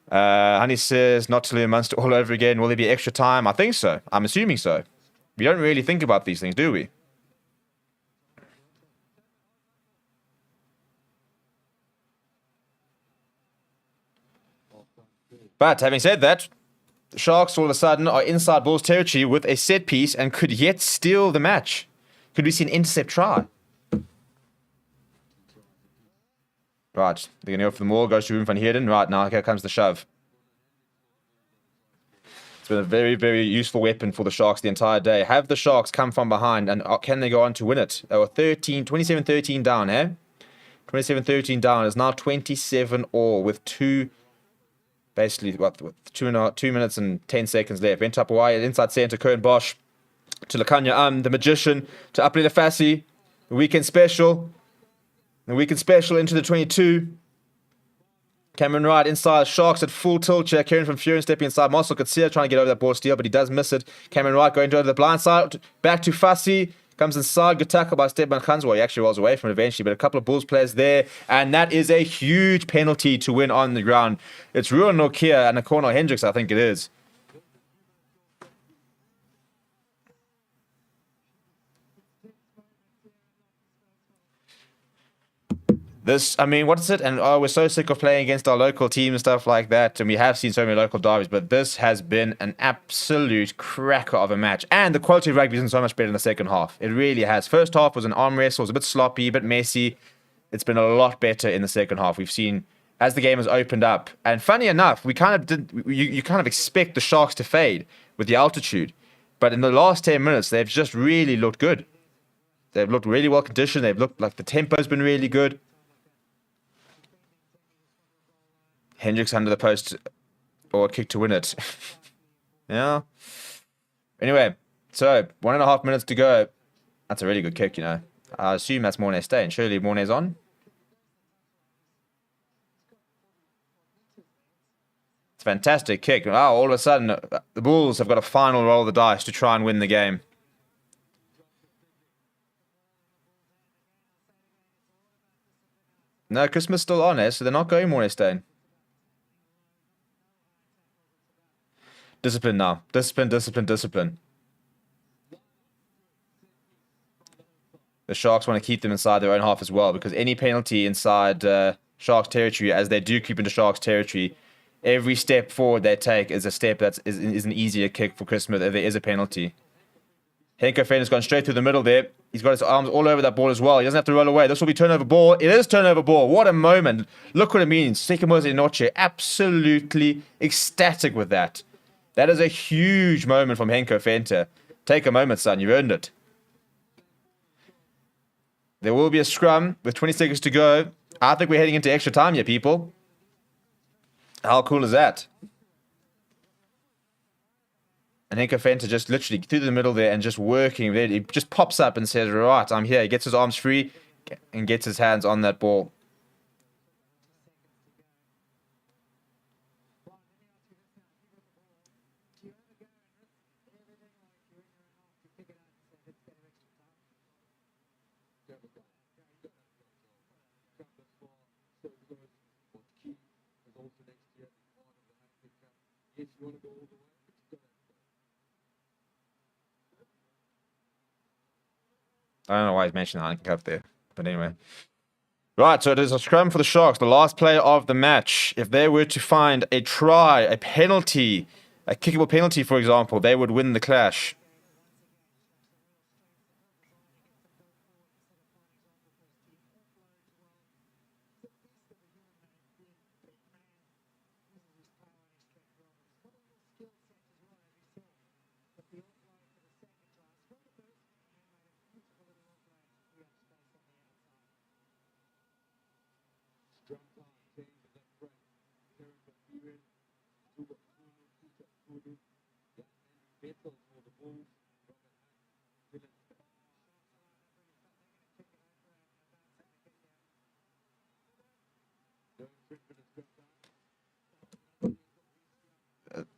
Honey says, not to learn Munster all over again. Will there be extra time? I think so. I'm assuming so. We don't really think about these things, do we? But having said that, the Sharks all of a sudden are inside Bulls territory with a set piece and could yet steal the match. Could we see an intercept try? Right, they're going to go for the maul, goes to Ruben van Heerden. Right, now here comes the shove. It's been a very, very useful weapon for the Sharks the entire day. Have the Sharks come from behind, and can they go on to win it? They were 27-13 down, eh? 27-13 down. It's now 27 all with basically, 2 minutes and 10 seconds left. Went up wide, inside centre, Kern Bosch to Lakanya the Magician, to Aprile Fassi, the weekend special. The weekend special into the 22. Cameron Wright inside. Sharks at full tilt here. Kieran from Fury stepping inside. Marcel Katsia trying to get over that ball steal, but he does miss it. Cameron Wright going to the blind side. Back to Fassi. Comes inside. Good tackle by Stefan Khanswa. He actually rolls away from it eventually, but a couple of Bulls players there. And that is a huge penalty to win on the ground. It's Ruan Nokia and a corner Hendricks, I think it is. What is it? And we're so sick of playing against our local team and stuff like that. And we have seen so many local derbies, but this has been an absolute cracker of a match. And the quality of rugby isn't so much better in the second half. It really has. First half was an arm wrestle. It was a bit sloppy, a bit messy. It's been a lot better in the second half. We've seen as the game has opened up. And funny enough, you kind of expect the Sharks to fade with the altitude. But in the last 10 minutes, they've just really looked good. They've looked really well conditioned. They've looked like the tempo's been really good. Hendricks under the post or a kick to win it. Yeah. Anyway, so 1.5 minutes to go. That's a really good kick, you know. I assume that's Mornay staying. Surely Mornay's on. It's a fantastic kick. Wow, all of a sudden, the Bulls have got a final roll of the dice to try and win the game. No, Christmas still on, so they're not going Mornay staying. Discipline now. Discipline. The Sharks want to keep them inside their own half as well, because any penalty inside Sharks territory, as they do keep into Sharks territory, every step forward they take is a step that is an easier kick for Christmas if there is a penalty. Henko Fenner's gone straight through the middle there. He's got his arms all over that ball as well. He doesn't have to roll away. This will be turnover ball. It is turnover ball. What a moment. Look what it means. Sekemoze Noche absolutely ecstatic with that. That is a huge moment from Henko Fenter. Take a moment, son. You've earned it. There will be a scrum with 20 seconds to go. I think we're heading into extra time here, people. How cool is that? And Henko Fenter just literally through the middle there and just working there. He just pops up and says, right, I'm here. He gets his arms free and gets his hands on that ball. I don't know why he's mentioned the handcuff there, but anyway. Right, so it is a scrum for the Sharks, the last play of the match. If they were to find a try, a penalty, a kickable penalty, for example, they would win the clash.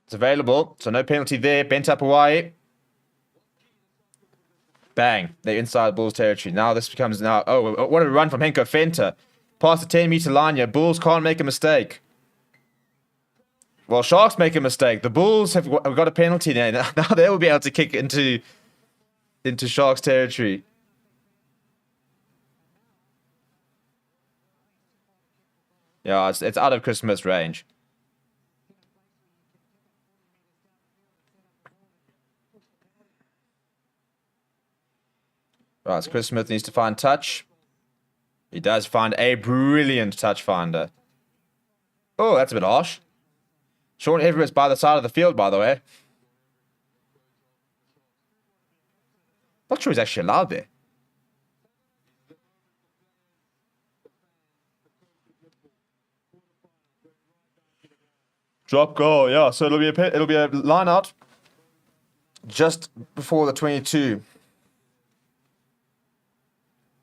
It's available, so no penalty there. Bent up Hawaii. Bang. They're inside Bulls territory. Now this becomes now... Oh, what a run from Henko Fenter. Past the 10-meter line here. Bulls can't make a mistake. Well, Sharks make a mistake. The Bulls have got a penalty there. Now they will be able to kick into Sharks territory. Yeah, it's out of Christmas range. Right, so Chris Smith needs to find touch. He does find a brilliant touch finder. Oh, that's a bit harsh. Sean Everett's by the side of the field, by the way. Not sure he's actually allowed there. Drop goal, yeah. So it'll be a line out just before the 22.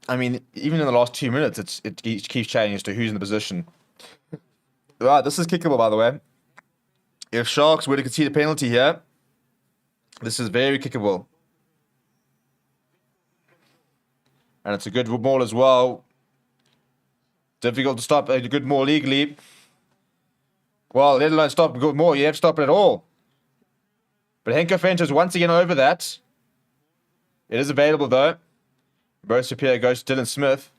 I mean, even in the last 2 minutes, it keeps changing as to who's in the position. Right, this is kickable, by the way. If Sharks were to concede a penalty here, this is very kickable. And it's a good maul as well. Difficult to stop a good maul legally. Well, let alone stop a good maul, you have to stop it at all. But Henko Fenter is once again over that. It is available, though. Both Superior goes to Dylan Smith.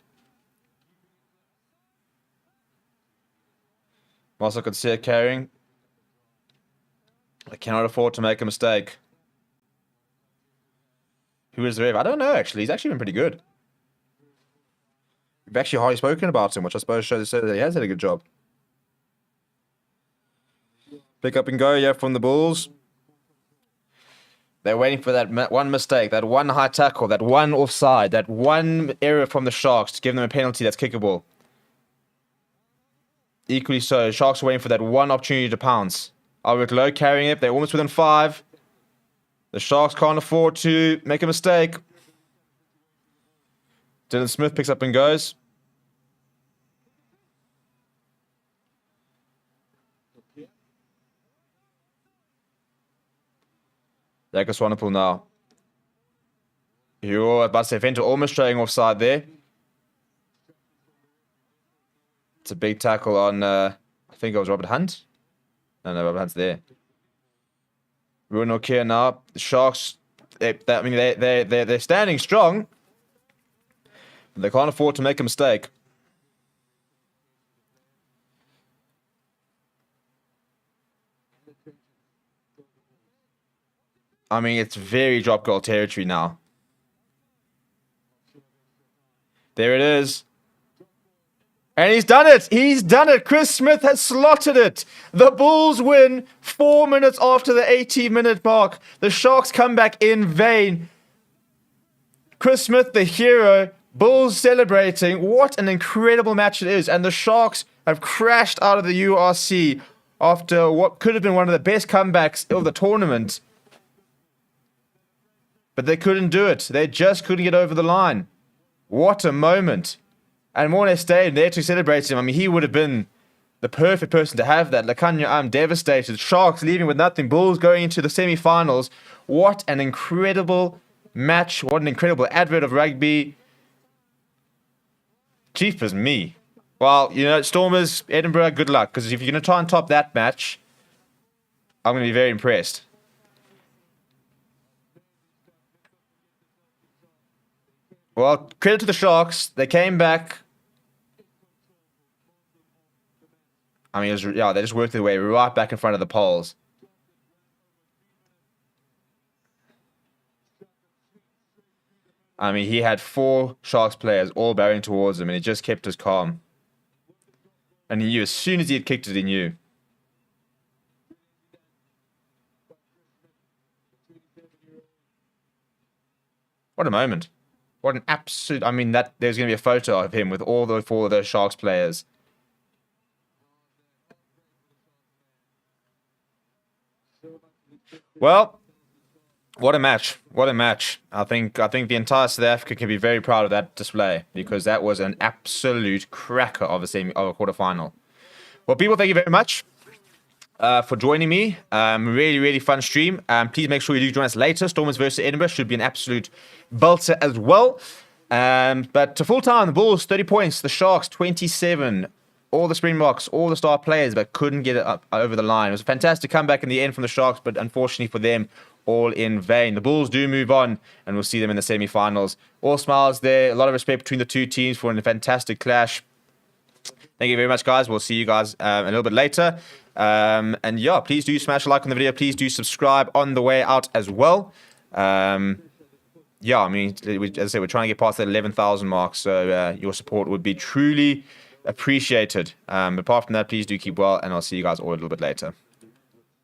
Marcel could see it carrying. I cannot afford to make a mistake. Who is the ref? I don't know, actually. He's actually been pretty good. We've actually hardly spoken about him, which I suppose shows that he has had a good job. Pick up and go, yeah, from the Bulls. They're waiting for that one mistake, that one high tackle, that one offside, that one error from the Sharks to give them a penalty that's kickable. Equally so, Sharks are waiting for that one opportunity to pounce. Albert Lowe carrying it. They're almost within 5. The Sharks can't afford to make a mistake. Dylan Smith picks up and goes. Jacob Swanepoel now. You're about to say Fenter almost showing offside there. It's a big tackle on, I think it was Robert Hunt. No, Robert Hunt's there. Ruin O'Keefe now. The Sharks, they're standing strong. But they can't afford to make a mistake. I mean, it's very drop goal territory now. There it is. And he's done it. He's done it. Chris Smith has slotted it. The Bulls win 4 minutes after the 18-minute mark. The Sharks come back in vain. Chris Smith, the hero. Bulls celebrating. What an incredible match it is. And the Sharks have crashed out of the URC after what could have been one of the best comebacks of the tournament. But they couldn't do it. They just couldn't get over the line. What a moment. And Mornay stayed there to celebrate him. I mean, he would have been the perfect person to have that. Lakanya, I'm devastated. Sharks leaving with nothing. Bulls going into the semi-finals. What an incredible match. What an incredible advert of rugby. Jeepers me. Well, you know, Stormers, Edinburgh, good luck. Because if you're going to try and top that match, I'm going to be very impressed. Well, credit to the Sharks. They came back. I mean, yeah, they just worked their way right back in front of the poles. I mean, he had 4 Sharks players all barreling towards him, and he just kept his calm. And he knew as soon as he had kicked it, he knew. What a moment. What an absolute... I mean, there's going to be a photo of him with all the 4 of those Sharks players. Well, what a match. What a match. I think the entire South Africa can be very proud of that display, because that was an absolute cracker of a quarterfinal. Well, people, thank you very much for joining me. Really, really fun stream. Please make sure you do join us later. Stormers versus Edinburgh should be an absolute belter as well. But to full time, the Bulls 30 points, the Sharks 27. All the Springboks, all the star players, but couldn't get it up over the line. It was a fantastic comeback in the end from the Sharks, but unfortunately for them, all in vain. The Bulls do move on, and we'll see them in the semi-finals. All smiles there. A lot of respect between the two teams for a fantastic clash. Thank you very much, guys. We'll see you guys a little bit later. And yeah, please do smash a like on the video. Please do subscribe on the way out as well. Yeah, I mean, as I said, we're trying to get past that 11,000 mark, so your support would be truly appreciated. Apart from that, please do keep well, and I'll see you guys all a little bit later.